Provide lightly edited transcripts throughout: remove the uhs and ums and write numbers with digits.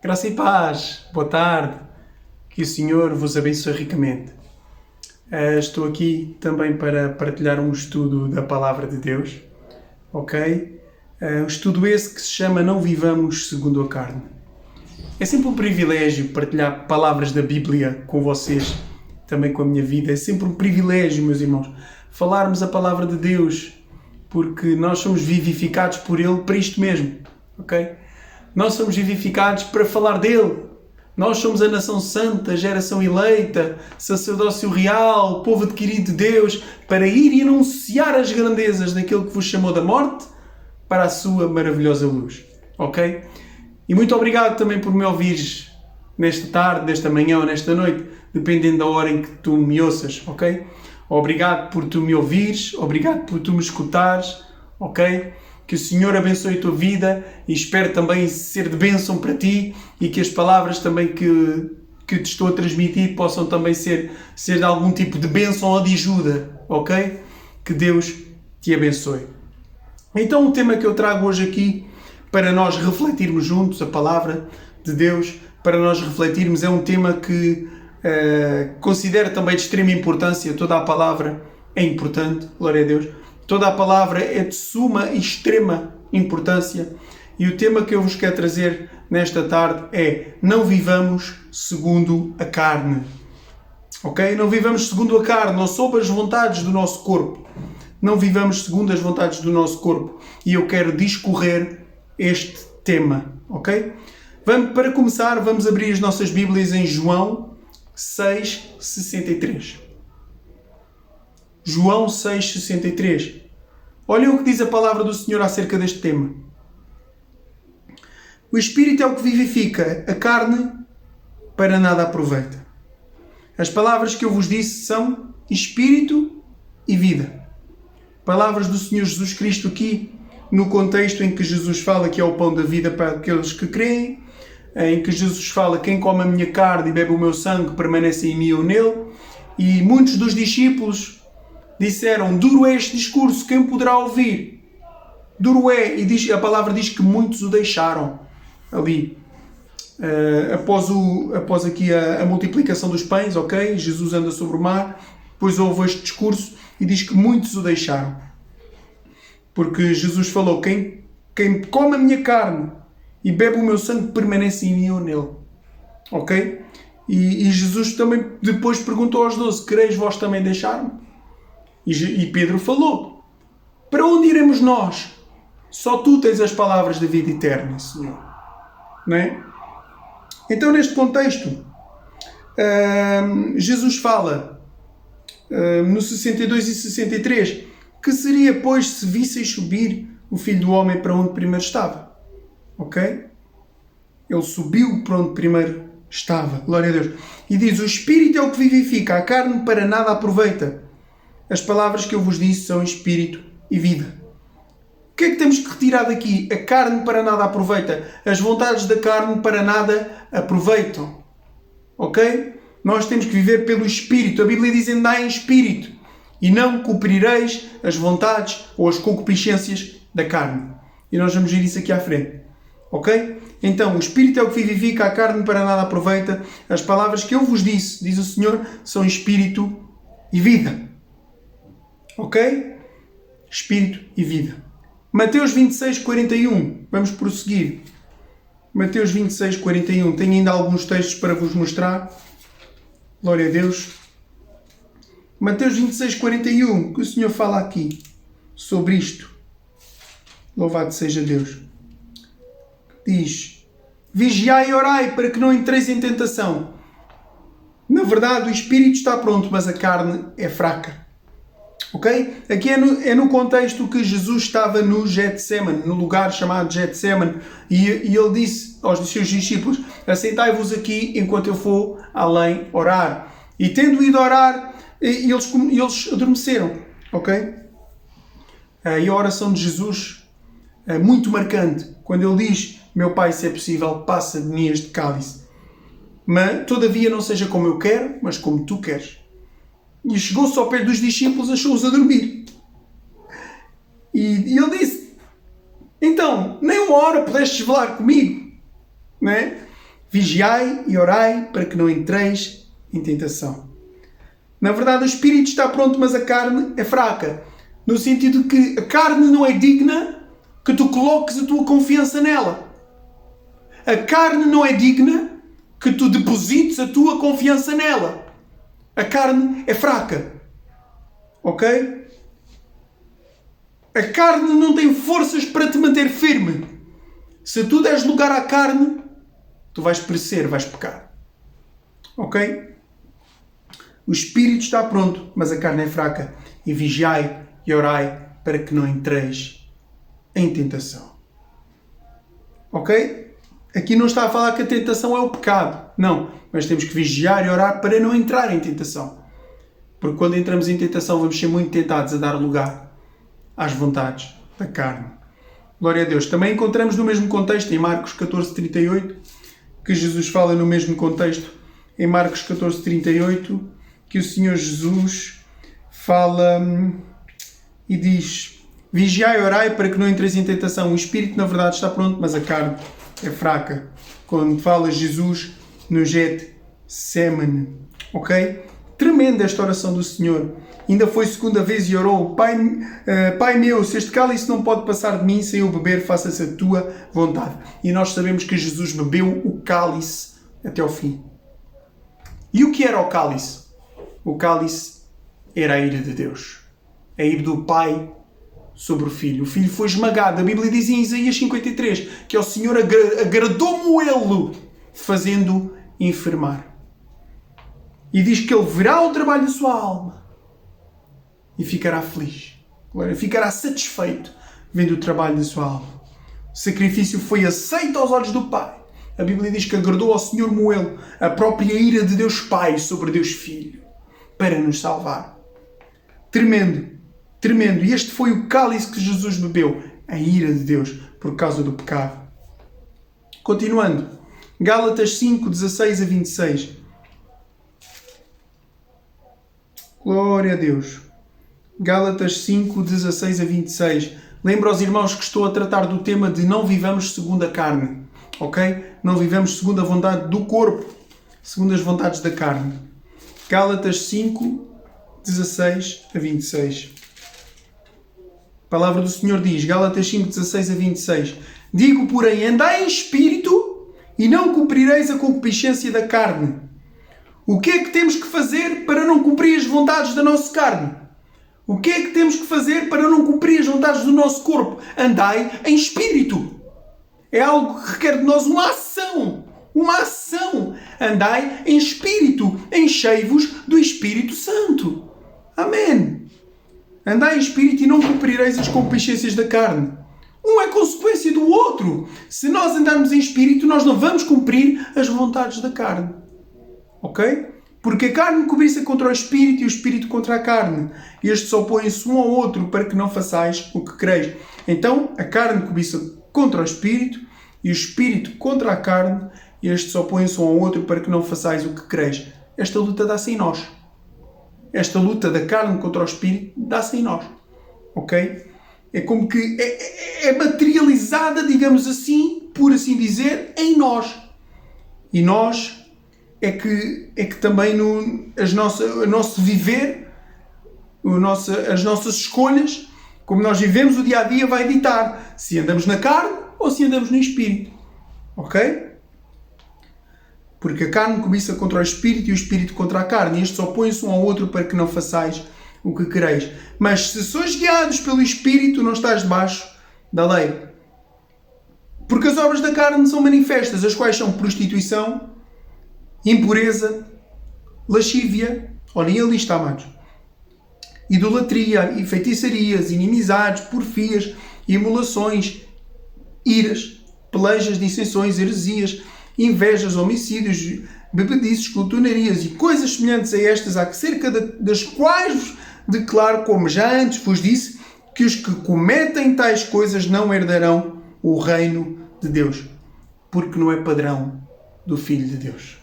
Graça e paz, boa tarde, que o Senhor vos abençoe ricamente. Estou aqui também para partilhar um estudo da Palavra de Deus, ok? Um estudo esse que se chama Não Vivamos Segundo a Carne. É sempre um privilégio partilhar palavras da Bíblia com vocês, também com a minha vida. É sempre um privilégio, meus irmãos, falarmos a Palavra de Deus, porque nós somos vivificados por Ele para isto mesmo, ok? Nós somos vivificados para falar dele. Nós somos a nação santa, geração eleita, sacerdócio real, povo adquirido de Deus, para ir e anunciar as grandezas daquele que vos chamou da morte para a sua maravilhosa luz. Ok? E muito obrigado também por me ouvires nesta tarde, nesta manhã ou nesta noite, dependendo da hora em que tu me ouças. Ok? Obrigado por tu me ouvires, obrigado por tu me escutares. Ok? Que o Senhor abençoe a tua vida e espero também ser de bênção para ti e que as palavras também que te estou a transmitir possam também ser de algum tipo de bênção ou de ajuda, ok? Que Deus te abençoe. Então o tema que eu trago hoje aqui para nós refletirmos juntos a palavra de Deus, para nós refletirmos, é um tema que considero também de extrema importância. Toda a palavra é importante, glória a Deus. Toda a palavra é de suma e extrema importância e o tema que eu vos quero trazer nesta tarde é não vivamos segundo a carne. Ok? Não vivamos segundo a carne, ou sob as vontades do nosso corpo. Não vivamos segundo as vontades do nosso corpo. E eu quero discorrer este tema. Ok? Para começar, vamos abrir as nossas Bíblias em João 6:63. João 6:63. Olhem o que diz a palavra do Senhor acerca deste tema. O Espírito é o que vivifica, a carne para nada aproveita. As palavras que eu vos disse são Espírito e vida. Palavras do Senhor Jesus Cristo aqui, no contexto em que Jesus fala que é o pão da vida para aqueles que creem, em que Jesus fala quem come a minha carne e bebe o meu sangue permanece em mim ou nele, e muitos dos discípulos disseram, duro é este discurso, quem poderá ouvir? Duro é, e a palavra diz que muitos o deixaram ali. Após aqui a multiplicação dos pães, ok? Jesus anda sobre o mar, depois houve este discurso e diz que muitos o deixaram. Porque Jesus falou, quem come a minha carne e bebe o meu sangue permanece em mim ou nele. Ok? E Jesus também depois perguntou aos 12, quereis vós também deixar-me? E Pedro falou, para onde iremos nós? Só tu tens as palavras da vida eterna, Senhor. Não é? Então, neste contexto, Jesus fala, no 62 e 63, que seria, pois, se visseis subir o Filho do Homem para onde primeiro estava. Ok? Ele subiu para onde primeiro estava. Glória a Deus. E diz, o Espírito é o que vivifica, a carne para nada aproveita. As palavras que eu vos disse são Espírito e vida. O que é que temos que retirar daqui? A carne para nada aproveita. As vontades da carne para nada aproveitam. Ok? Nós temos que viver pelo Espírito. A Bíblia diz, andai em Espírito. E não cumprireis as vontades ou as concupiscências da carne. E nós vamos ver isso aqui à frente. Ok? Então, o Espírito é o que vivifica, a carne para nada aproveita. As palavras que eu vos disse, diz o Senhor, são Espírito e vida. Ok? Espírito e vida. Mateus 26:41. Vamos prosseguir. Mateus 26:41. Tenho ainda alguns textos para vos mostrar. Glória a Deus. Mateus 26:41. Que o Senhor fala aqui sobre isto. Louvado seja Deus. Diz, vigiai e orai para que não entreis em tentação. Na verdade, o Espírito está pronto, mas a carne é fraca. Ok? Aqui é no contexto que Jesus estava no Getsemane, no lugar chamado Getsemane, e ele disse aos seus discípulos, assentai-vos aqui enquanto eu for além orar. E tendo ido orar, eles adormeceram. Ok? E a oração de Jesus é muito marcante, quando ele diz, meu Pai, se é possível, passa de mim este cálice. Mas, todavia, não seja como eu quero, mas como tu queres. E chegou-se ao pé dos discípulos, achou-os a dormir. E ele disse, então, nem uma hora pudestes velar comigo. Não é? Vigiai e orai para que não entreis em tentação. Na verdade, o espírito está pronto, mas a carne é fraca. No sentido que a carne não é digna que tu coloques a tua confiança nela. A carne não é digna que tu deposites a tua confiança nela. A carne é fraca. Ok? A carne não tem forças para te manter firme. Se tu deres lugar à carne, tu vais perecer, vais pecar. Ok? O espírito está pronto, mas a carne é fraca. E vigiai e orai para que não entreis em tentação. Ok? Aqui não está a falar que a tentação é o pecado. Não. Mas temos que vigiar e orar para não entrar em tentação. Porque quando entramos em tentação vamos ser muito tentados a dar lugar às vontades da carne. Glória a Deus. Também encontramos no mesmo contexto, em Marcos 14:38, que Jesus fala no mesmo contexto, em Marcos 14:38, que o Senhor Jesus fala e diz: vigiai e orai para que não entreis em tentação. O espírito, na verdade, está pronto, mas a carne é fraca. Quando fala Jesus no Getsemane. Ok? Tremenda esta oração do Senhor. Ainda foi segunda vez e orou: Pai meu, se este cálice não pode passar de mim sem eu beber, faça-se a tua vontade. E nós sabemos que Jesus bebeu o cálice até ao fim. E o que era o cálice? O cálice era a ira de Deus. A ira do Pai sobre o Filho. O Filho foi esmagado. A Bíblia diz em Isaías 53 que ao Senhor agradou-mo ele, fazendo enfermar. E diz que ele verá o trabalho da sua alma e ficará feliz. Ficará satisfeito vendo o trabalho da sua alma. O sacrifício foi aceito aos olhos do Pai. A Bíblia diz que agradou ao Senhor moê-lo, a própria ira de Deus Pai sobre Deus Filho, para nos salvar. Tremendo, tremendo. E este foi o cálice que Jesus bebeu, a ira de Deus, por causa do pecado. Continuando, Gálatas 5:16-26. Glória a Deus. Gálatas 5:16-26. Lembro aos irmãos que estou a tratar do tema de não vivamos segundo a carne. Ok? Não vivamos segundo a vontade do corpo, segundo as vontades da carne. Gálatas 5:16-26. A palavra do Senhor diz, Gálatas 5:16-26. Digo, porém, andai em espírito e não cumprireis a concupiscência da carne. O que é que temos que fazer para não cumprir as vontades da nossa carne? O que é que temos que fazer para não cumprir as vontades do nosso corpo? Andai em espírito. É algo que requer de nós uma ação. Uma ação. Andai em espírito. Enchei-vos do Espírito Santo. Amém. Andai em espírito e não cumprireis as concupiscências da carne. Um é consequência do outro. Se nós andarmos em espírito, nós não vamos cumprir as vontades da carne. Ok? Porque a carne cobiça contra o espírito e o espírito contra a carne. E estes opõem-se um ao outro para que não façais o que quereis. Então, a carne cobiça contra o espírito e o espírito contra a carne. E estes opõem-se um ao outro para que não façais o que quereis. Esta luta dá-se em nós. Esta luta da carne contra o espírito dá-se em nós. Ok? É como que é materializada, digamos assim, por assim dizer, em nós. E nós é que também o nosso viver, as nossas escolhas, como nós vivemos o dia-a-dia, vai ditar se andamos na carne ou se andamos no espírito. Ok? Porque a carne cobiça contra o espírito e o espírito contra a carne. E estes opõem-se um ao outro para que não façais o que quereis. Mas se sois guiados pelo espírito, não estás debaixo da lei. Porque as obras da carne são manifestas, as quais são prostituição, impureza, lascívia, olhem a lista, amados, idolatria, feitiçarias, inimizades, porfias, emulações, iras, pelejas, dissensões, heresias, invejas, homicídios, bebedices, glutonarias e coisas semelhantes a estas, acerca das quais vos declaro, como já antes vos disse, que os que cometem tais coisas não herdarão o reino de Deus, porque não é padrão do Filho de Deus.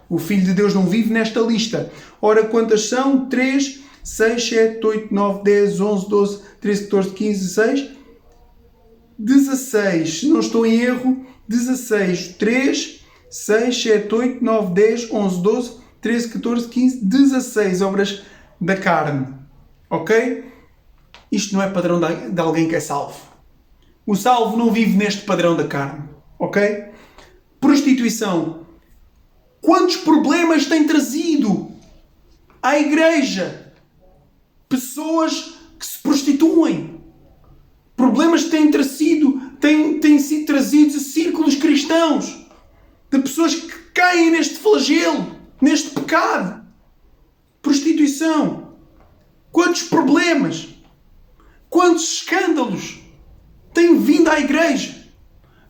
O Filho de Deus não vive nesta lista. Ora, quantas são? 3, 6, 7, 8, 9, 10, 11, 12, 13, 14, 15, 16. 16, se não estou em erro, 16, 3, 6, 7, 8, 9, 10, 11, 12, 13, 14, 15, 16 obras da carne. Ok? Isto não é padrão de alguém que é salvo. O salvo não vive neste padrão da carne. Ok? Prostituição. Quantos problemas tem trazido à igreja? Pessoas que se prostituem. Problemas que têm sido trazidos a círculos cristãos. De pessoas que caem neste flagelo, neste pecado. Prostituição. Quantos problemas, quantos escândalos têm vindo à igreja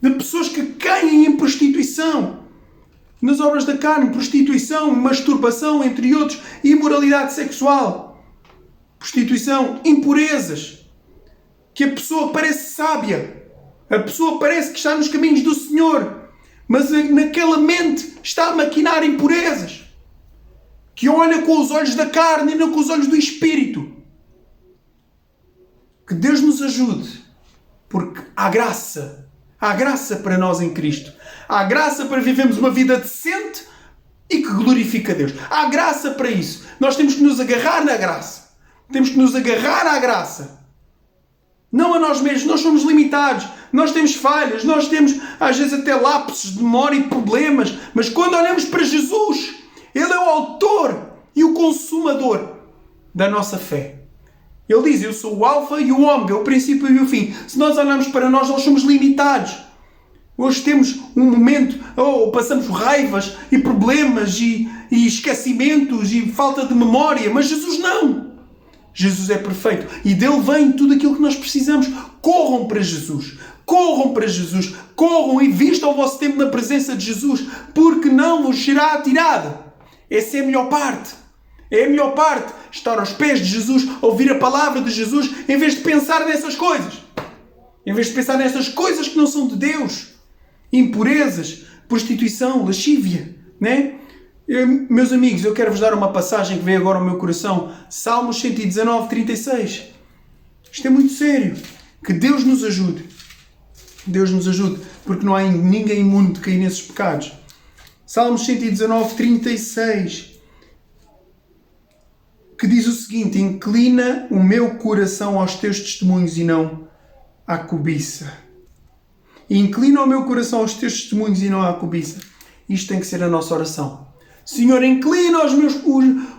de pessoas que caem em prostituição, nas obras da carne, prostituição, masturbação, entre outros, imoralidade sexual, prostituição, impurezas, que a pessoa parece sábia, a pessoa parece que está nos caminhos do Senhor, mas naquela mente está a maquinar impurezas, que olha com os olhos da carne e não com os olhos do Espírito. Que Deus nos ajude, porque há graça para nós em Cristo. Há graça para vivermos uma vida decente e que glorifica a Deus. Há graça para isso. Nós temos que nos agarrar na graça. Temos que nos agarrar à graça. Não a nós mesmos. Nós somos limitados. Nós temos falhas. Nós temos, às vezes, até lapsos de memória e problemas. Mas quando olhamos para Jesus, Ele é o autor e o consumador da nossa fé. Ele diz, eu sou o alfa e o ômega, o princípio e o fim. Se nós olharmos para nós somos limitados. Hoje temos um momento, passamos raivas e problemas e esquecimentos e falta de memória, mas Jesus não. Jesus é perfeito e dele vem tudo aquilo que nós precisamos. Corram para Jesus, corram para Jesus, corram e vistam o vosso tempo na presença de Jesus, porque não vos será atirado. Essa é a melhor parte. É a melhor parte, estar aos pés de Jesus, ouvir a palavra de Jesus, em vez de pensar nessas coisas. Em vez de pensar nessas coisas que não são de Deus. Impurezas, prostituição, lascívia. Né? Meus amigos, eu quero vos dar uma passagem que veio agora ao meu coração. Salmos 119, 36. Isto é muito sério. Que Deus nos ajude. Deus nos ajude, porque não há ninguém imundo de cair nesses pecados. Salmos 119, 36. Que diz o seguinte: inclina o meu coração aos teus testemunhos e não à cobiça. Inclina o meu coração aos teus testemunhos e não à cobiça. Isto tem que ser a nossa oração. Senhor, inclina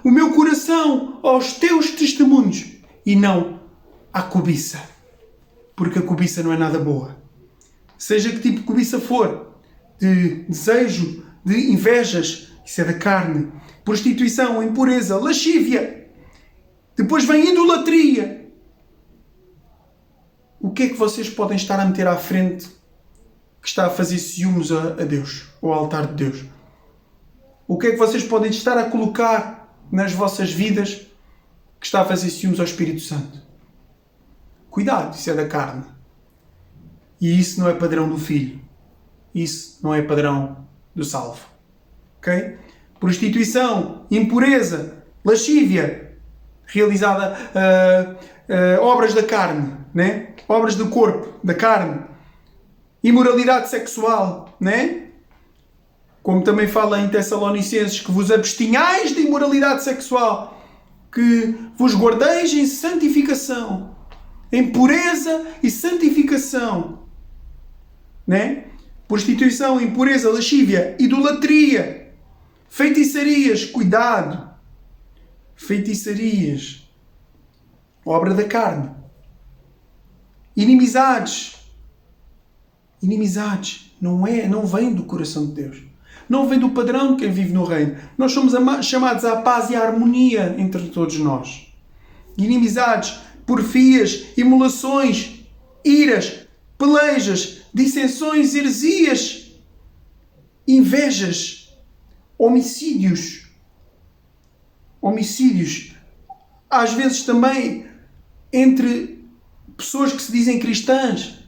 o meu coração aos teus testemunhos e não à cobiça. Porque a cobiça não é nada boa. Seja que tipo de cobiça for, de desejo, de invejas, isso é da carne, prostituição, impureza, lascívia. Depois vem idolatria. O que é que vocês podem estar a meter à frente que está a fazer ciúmes a Deus, ao altar de Deus? O que é que vocês podem estar a colocar nas vossas vidas que está a fazer ciúmes ao Espírito Santo? Cuidado, isso é da carne. E isso não é padrão do Filho. Isso não é padrão do salvo. Ok? Prostituição, impureza, lascívia, realizada obras da carne, né? Obras do corpo, da carne, imoralidade sexual, né? Como também fala em Tessalonicenses, que vos abstinhais de imoralidade sexual, que vos guardeis em santificação, em pureza e santificação, né? Prostituição, impureza, lascívia, idolatria, feitiçarias, cuidado. Feitiçarias, obra da carne, inimizades não vem do coração de Deus, não vem do padrão de quem vive no reino. Nós somos chamados à paz e à harmonia entre todos nós. Inimizades, porfias, imolações, iras, pelejas, dissensões, heresias, invejas, homicídios, às vezes também entre pessoas que se dizem cristãs.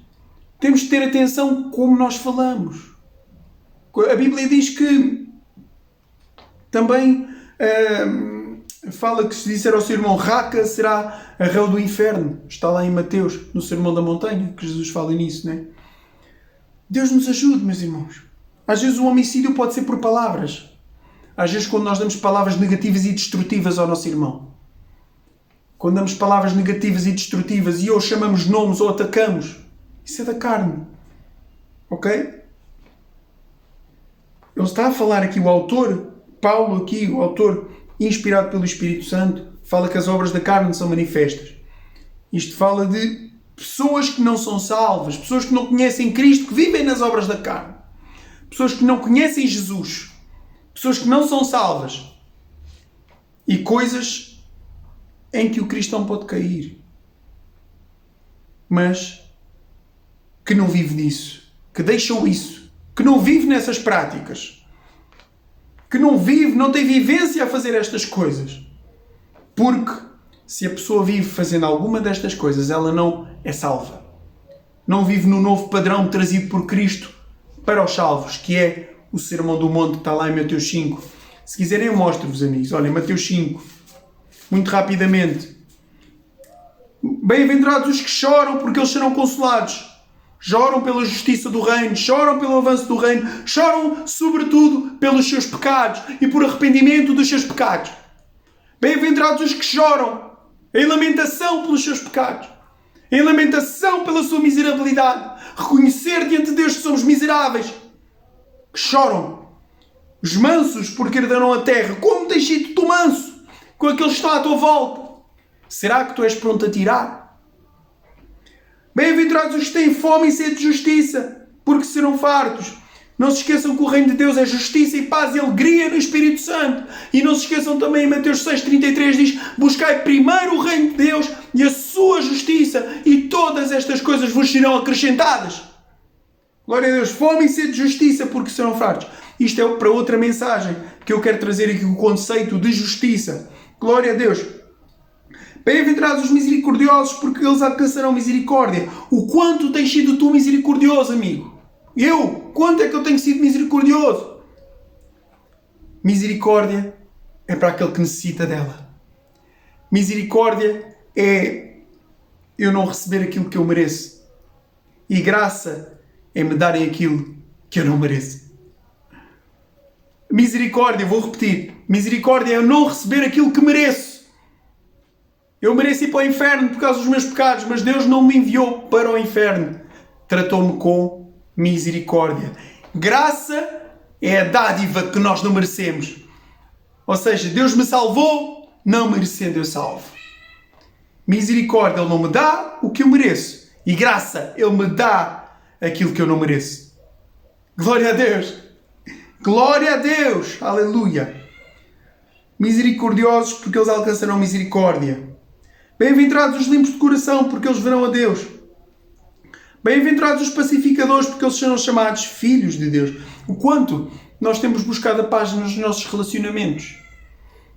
Temos de ter atenção como nós falamos. A Bíblia diz que também fala que se disser ao seu irmão raca, será a réu do inferno. Está lá em Mateus, no Sermão da Montanha, que Jesus fala nisso, né? Deus nos ajude, meus irmãos. Às vezes o homicídio pode ser por palavras. Às vezes quando nós damos palavras negativas e destrutivas ao nosso irmão. Quando damos palavras negativas e destrutivas e ou chamamos nomes ou atacamos. Isso é da carne. Ok? Ele está a falar aqui, o autor, Paulo aqui, o autor inspirado pelo Espírito Santo, fala que as obras da carne são manifestas. Isto fala de pessoas que não são salvas, pessoas que não conhecem Cristo, que vivem nas obras da carne. Pessoas que não conhecem Jesus. Pessoas que não são salvas. E coisas em que o cristão pode cair. Mas que não vive nisso. Que deixam isso. Que não vive nessas práticas. Que não vive, não tem vivência a fazer estas coisas. Porque se a pessoa vive fazendo alguma destas coisas, ela não é salva. Não vive no novo padrão trazido por Cristo para os salvos, que é o Sermão do Monte que está lá em Mateus 5. Se quiserem eu mostro-vos, amigos. Olha, Mateus 5. Muito rapidamente. Bem-aventurados os que choram, porque eles serão consolados. Choram pela justiça do reino, choram pelo avanço do reino, choram sobretudo pelos seus pecados e por arrependimento dos seus pecados. Bem-aventurados os que choram em lamentação pelos seus pecados, em lamentação pela sua miserabilidade, reconhecer diante de Deus que somos miseráveis, que choram. Os mansos, porque herdarão a terra. Como tens sido tu manso com aqueles que estão à tua volta? Será que tu és pronto a tirar? Bem-aventurados os que têm fome e sede de justiça, porque serão fartos. Não se esqueçam que o reino de Deus é justiça e paz e alegria no Espírito Santo. E não se esqueçam também, em Mateus 6,33 diz: buscai primeiro o reino de Deus e a sua justiça, e todas estas coisas vos serão acrescentadas. Glória a Deus. Fome e sede de justiça, porque serão fartos. Isto é para outra mensagem que eu quero trazer aqui, o conceito de justiça. Glória a Deus. Bem-aventurados os misericordiosos, porque eles alcançarão misericórdia. O quanto tens sido tu misericordioso, amigo? Eu? Quanto é que eu tenho sido misericordioso? Misericórdia é para aquele que necessita dela. Misericórdia é eu não receber aquilo que eu mereço. E graça é me darem aquilo que eu não mereço. Misericórdia, vou repetir. Misericórdia é eu não receber aquilo que mereço. Eu mereço ir para o inferno por causa dos meus pecados, mas Deus não me enviou para o inferno. Tratou-me com misericórdia. Graça é a dádiva que nós não merecemos. Ou seja, Deus me salvou, não merecendo eu salvo. Misericórdia, Ele não me dá o que eu mereço. E graça, Ele me dá aquilo que eu não mereço. Glória a Deus! Glória a Deus! Aleluia! Misericordiosos, porque eles alcançarão misericórdia. Bem-aventurados os limpos de coração, porque eles verão a Deus. Bem-aventurados os pacificadores, porque eles serão chamados filhos de Deus. O quanto nós temos buscado a paz nos nossos relacionamentos.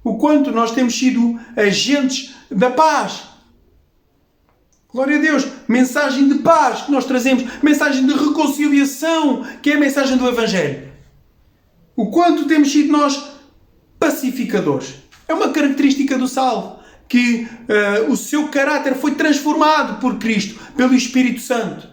O quanto nós temos sido agentes da paz. Glória a Deus. Mensagem de paz que nós trazemos. Mensagem de reconciliação, que é a mensagem do Evangelho. O quanto temos sido nós pacificadores. É uma característica do salvo. Que o seu caráter foi transformado por Cristo, pelo Espírito Santo.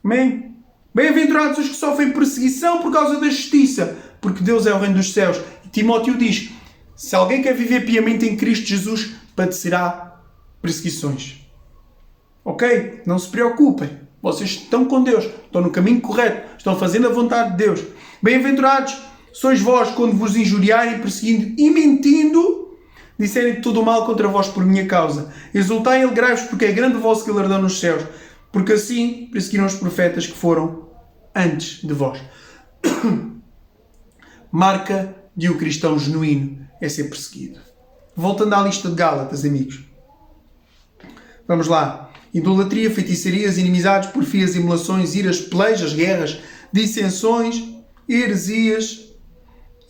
Amém? Bem-aventurados os que sofrem perseguição por causa da justiça, porque Deus é o reino dos céus. E Timóteo diz, se alguém quer viver piamente em Cristo Jesus, padecerá perseguições. Ok? Não se preocupem. Vocês estão com Deus, estão no caminho correto, estão fazendo a vontade de Deus. Bem-aventurados sois vós quando vos injuriarem, perseguindo e mentindo, disserem todo o mal contra vós por minha causa. Exultai e alegrai-vos, porque é grande o vosso galardão nos céus, porque assim perseguiram os profetas que foram antes de vós. Marca de um cristão genuíno é ser perseguido. Voltando à lista de Gálatas, amigos. Vamos lá. Idolatria, feitiçarias, inimizades, porfias, emulações, iras, pelejas, guerras, dissensões, heresias,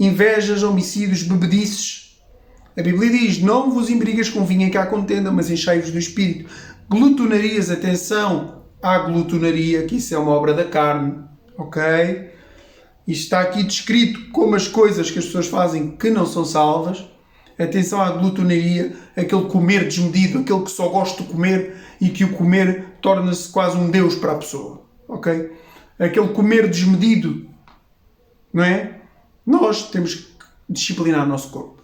invejas, homicídios, bebedices. A Bíblia diz, não vos embrigas com vinho em que há contenda, mas enchei-vos do Espírito. Glutonarias, atenção à glutonaria, que isso é uma obra da carne, ok? Isto está aqui descrito como as coisas que as pessoas fazem que não são salvas. Atenção à glutonaria, aquele comer desmedido, aquele que só gosta de comer e que o comer torna-se quase um Deus para a pessoa, ok? aquele comer desmedido, não é? Nós temos que disciplinar o nosso corpo,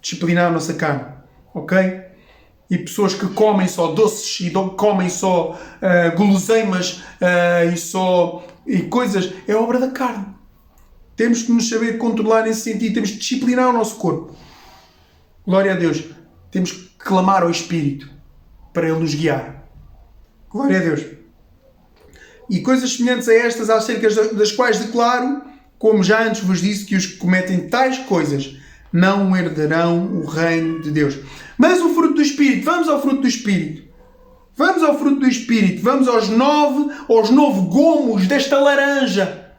disciplinar a nossa carne, ok? E pessoas que comem só doces e comem só guloseimas e coisas, é obra da carne. Temos que nos saber controlar nesse sentido, temos que disciplinar o nosso corpo. Glória a Deus. Temos que clamar ao Espírito para Ele nos guiar. Glória a Deus. E coisas semelhantes a estas, acerca das quais declaro, como já antes vos disse, que os que cometem tais coisas não herdarão o reino de Deus. Mas o fruto do Espírito, vamos ao fruto do Espírito. Vamos ao fruto do Espírito. Vamos aos 9 gomos desta laranja.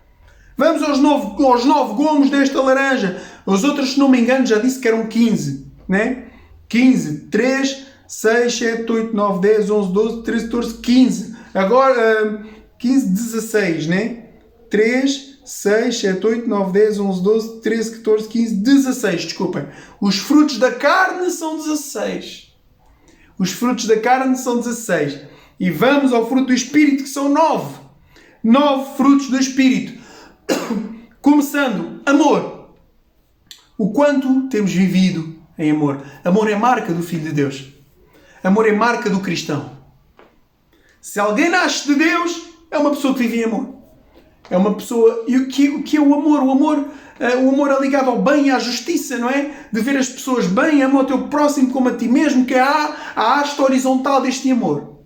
Vamos aos 9 gomos desta laranja. Os outros, se não me engano, já disse que eram 15. Né? 15, 3, 6, 7, 8, 9, 10, 11, 12, 13, 14, 15. Agora, 15, 16, né? 3, 6, 7, 8, 9, 10, 11, 12, 13, 14, 15, 16. Desculpem. Os frutos da carne são 16. Os frutos da carne são 16. E vamos ao fruto do Espírito, que são 9. 9 frutos do Espírito. Começando, amor. O quanto temos vivido em amor. Amor é marca do Filho de Deus. Amor é marca do cristão. Se alguém nasce de Deus, é uma pessoa que vive em amor. É uma pessoa... E o que é o amor? O amor é ligado ao bem e à justiça, não é? De ver as pessoas bem, ama o teu próximo como a ti mesmo, que é a haste horizontal deste amor.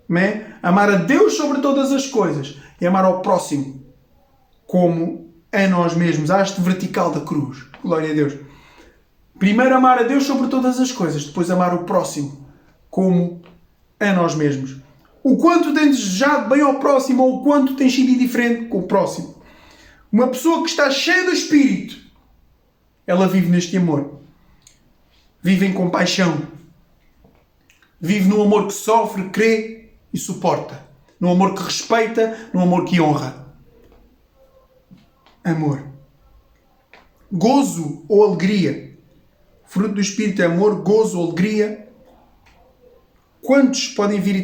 Não é? Amar a Deus sobre todas as coisas e amar ao próximo como a nós mesmos. A haste vertical da cruz. Glória a Deus. Primeiro amar a Deus sobre todas as coisas, depois amar o próximo como a nós mesmos. O quanto tens desejado bem ao próximo ou o quanto tens sido indiferente com o próximo. Uma pessoa que está cheia do Espírito, ela vive neste amor. Vive em compaixão. Vive no amor que sofre, crê e suporta. No amor que respeita, no amor que honra. Amor. Gozo ou alegria. Fruto do Espírito é amor, gozo, alegria. Quantos podem vir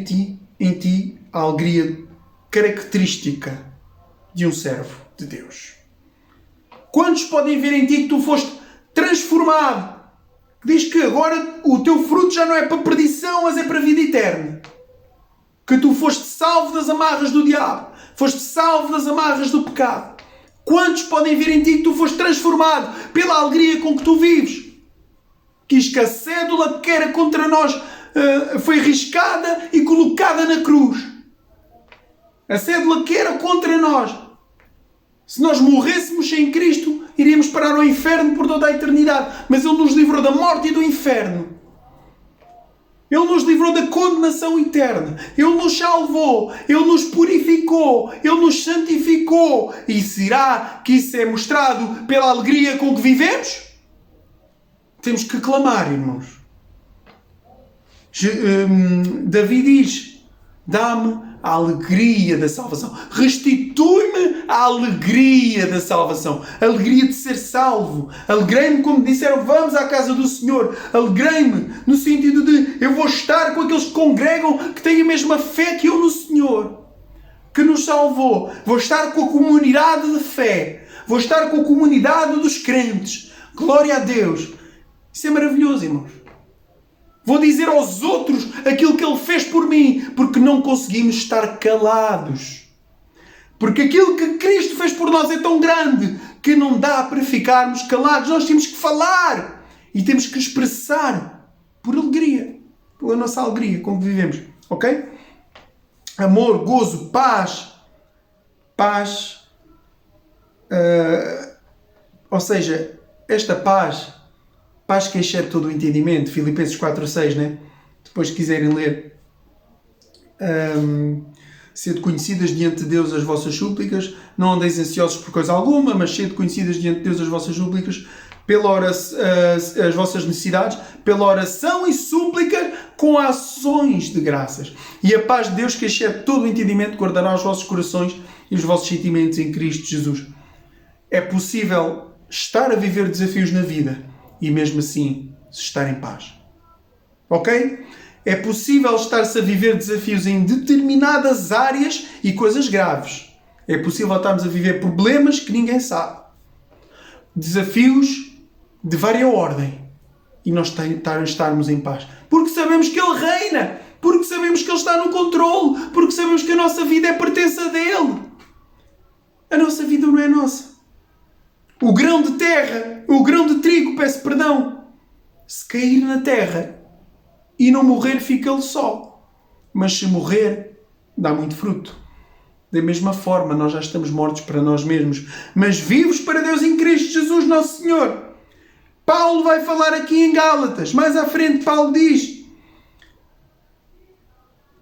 em ti a alegria característica de um servo de Deus? Quantos podem ver em ti que tu foste transformado? Diz que agora o teu fruto já não é para perdição, mas é para a vida eterna. Que tu foste salvo das amarras do diabo. Foste salvo das amarras do pecado. Quantos podem ver em ti que tu foste transformado pela alegria com que tu vives? Quis que a cédula que era contra nós foi riscada e colocada na cruz. A cédula que era contra nós. Se nós morrêssemos sem Cristo, iríamos parar ao inferno por toda a eternidade. Mas Ele nos livrou da morte e do inferno. Ele nos livrou da condenação eterna. Ele nos salvou. Ele nos purificou. Ele nos santificou. E será que isso é mostrado pela alegria com que vivemos? Temos que clamar, irmãos. Davi diz: dá-me a alegria da salvação. Restitui-me a alegria da salvação. A alegria de ser salvo. Alegrei-me, como disseram, vamos à casa do Senhor. Alegrei-me no sentido de eu vou estar com aqueles que congregam, que têm a mesma fé que eu no Senhor, que nos salvou. Vou estar com a comunidade de fé. Vou estar com a comunidade dos crentes. Glória a Deus. Isso é maravilhoso, irmãos. Vou dizer aos outros aquilo que Ele fez por mim, porque não conseguimos estar calados. Porque aquilo que Cristo fez por nós é tão grande que não dá para ficarmos calados. Nós temos que falar e temos que expressar por alegria, pela nossa alegria com que vivemos. Ok? Amor, gozo, paz. Paz. Ou seja, esta paz que excede todo o entendimento. Filipenses 4:6, né? Depois, se quiserem ler. Sede conhecidas diante de Deus as vossas súplicas, não andeis ansiosos por coisa alguma, mas sede conhecidas diante de Deus as vossas súplicas, as vossas necessidades, pela oração e súplica com ações de graças. E a paz de Deus, que excede todo o entendimento, guardará os vossos corações e os vossos sentimentos em Cristo Jesus. É possível estar a viver desafios na vida e mesmo assim estar em paz. Ok? É possível estar-se a viver desafios em determinadas áreas e coisas graves. É possível estarmos a viver problemas que ninguém sabe. Desafios de vária ordem. E nós estarmos em paz. Porque sabemos que Ele reina. Porque sabemos que Ele está no controle. Porque sabemos que a nossa vida é pertença dEle. A nossa vida não é nossa. O grão de terra, o grão de trigo, peço perdão, se cair na terra e não morrer, fica ele só. Mas se morrer, dá muito fruto. Da mesma forma, nós já estamos mortos para nós mesmos, mas vivos para Deus em Cristo Jesus, nosso Senhor. Paulo vai falar aqui em Gálatas. Mais à frente, Paulo diz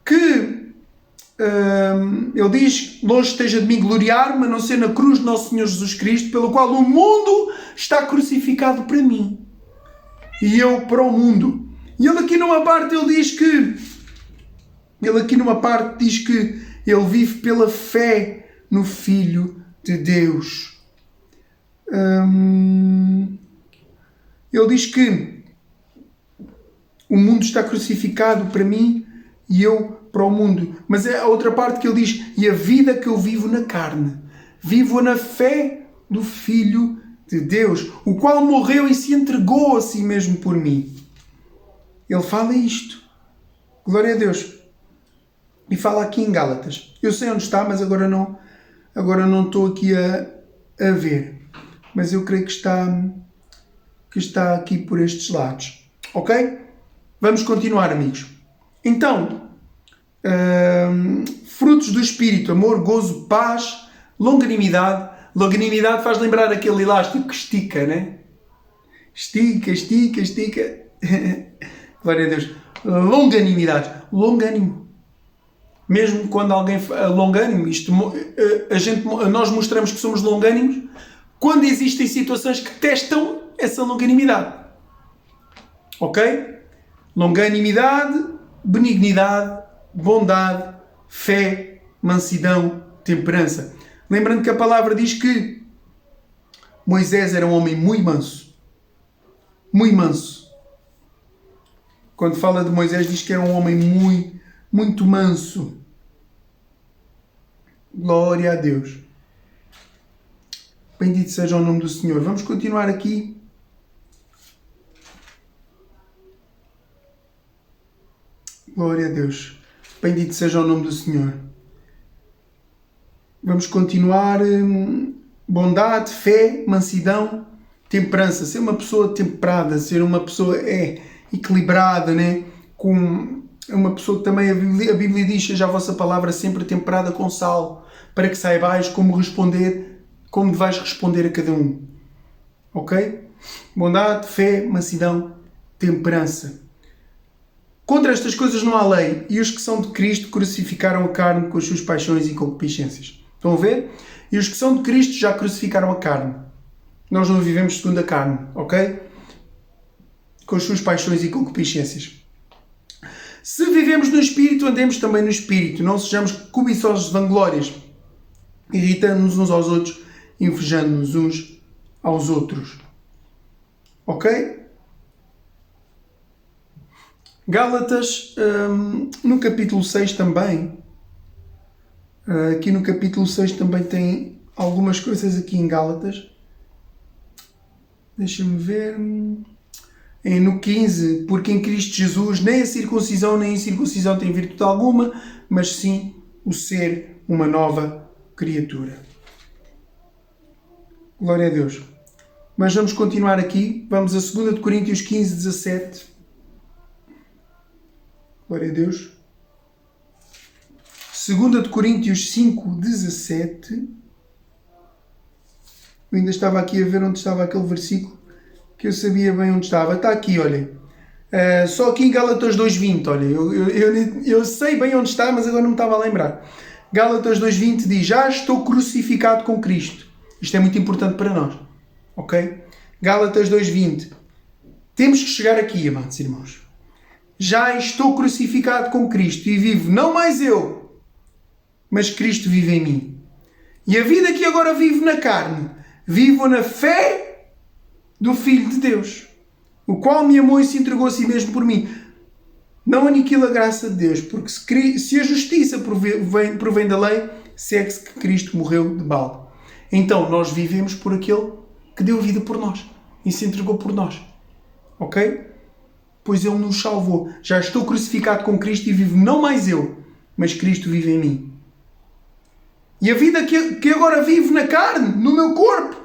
que ele diz: longe esteja de mim gloriar-me, a não ser na cruz de nosso Senhor Jesus Cristo, pelo qual o mundo está crucificado para mim e eu para o mundo. E ele aqui numa parte diz que ele vive pela fé no Filho de Deus. Ele diz que o mundo está crucificado para mim e eu para o mundo. Mas é a outra parte que ele diz: e a vida que eu vivo na carne, vivo na fé do Filho de Deus, o qual morreu e se entregou a si mesmo por mim. Ele fala isto. Glória a Deus. E fala aqui em Gálatas. Eu sei onde está, mas agora não estou aqui a ver. Mas eu creio que está aqui por estes lados. Ok? Vamos continuar, amigos. Então, frutos do Espírito: amor, gozo, paz, longanimidade. Longanimidade faz lembrar aquele elástico que estica, né? Estica. Glória a Deus. Longanimidade. Longânimo. Mesmo quando alguém... Longânimo, nós mostramos que somos longânimos quando existem situações que testam essa longanimidade. Ok? Longanimidade, benignidade, bondade, fé, mansidão, temperança. Lembrando que a palavra diz que Moisés era um homem muito manso. Muito manso. Quando fala de Moisés, diz que era um homem muito manso. Glória a Deus. Bendito seja o nome do Senhor. Vamos continuar aqui. Glória a Deus. Bendito seja o nome do Senhor. Vamos continuar. Bondade, fé, mansidão, temperança. Ser uma pessoa temperada, ser uma pessoa equilibrada, né? Uma pessoa que também a Bíblia diz: seja a vossa palavra sempre temperada com sal, para que saibais como vais responder a cada um. Ok? Bondade, fé, mansidão, temperança. Contra estas coisas não há lei, e os que são de Cristo crucificaram a carne com as suas paixões e concupiscências. Estão a ver? E os que são de Cristo já crucificaram a carne. Nós não vivemos segundo a carne, ok? Com as suas paixões e concupiscências. Se vivemos no Espírito, andemos também no Espírito. Não sejamos cobiçosos de vanglórias, irritando-nos uns aos outros, invejando-nos uns aos outros. Ok? Gálatas, no capítulo 6 também. Aqui no capítulo 6 também tem algumas coisas aqui em Gálatas. Deixa-me ver. No 15, porque em Cristo Jesus nem a circuncisão nem a incircuncisão tem virtude alguma, mas sim o ser uma nova criatura. Glória a Deus. Mas vamos continuar aqui. Vamos a 2 Coríntios 15, 17. Glória a Deus. 2 Coríntios 5, 17. Eu ainda estava aqui a ver onde estava aquele versículo, que eu sabia bem onde estava. Está aqui, olhem. Só aqui em Gálatas 2.20, olhem. Eu sei bem onde está, mas agora não me estava a lembrar. Gálatas 2.20 diz: já estou crucificado com Cristo. Isto é muito importante para nós. Ok? Gálatas 2.20. Temos que chegar aqui, amados irmãos. Já estou crucificado com Cristo e vivo não mais eu, mas Cristo vive em mim. E a vida que agora vivo na carne, vivo na fé do Filho de Deus, o qual me amou e se entregou a si mesmo por mim. Não aniquila a graça de Deus, porque se a justiça provém da lei, segue-se que Cristo morreu de balde. Então, nós vivemos por aquele que deu a vida por nós e se entregou por nós. Ok? Pois Ele nos salvou. Já estou crucificado com Cristo e vivo não mais eu, mas Cristo vive em mim. E a vida que agora vivo na carne, no meu corpo,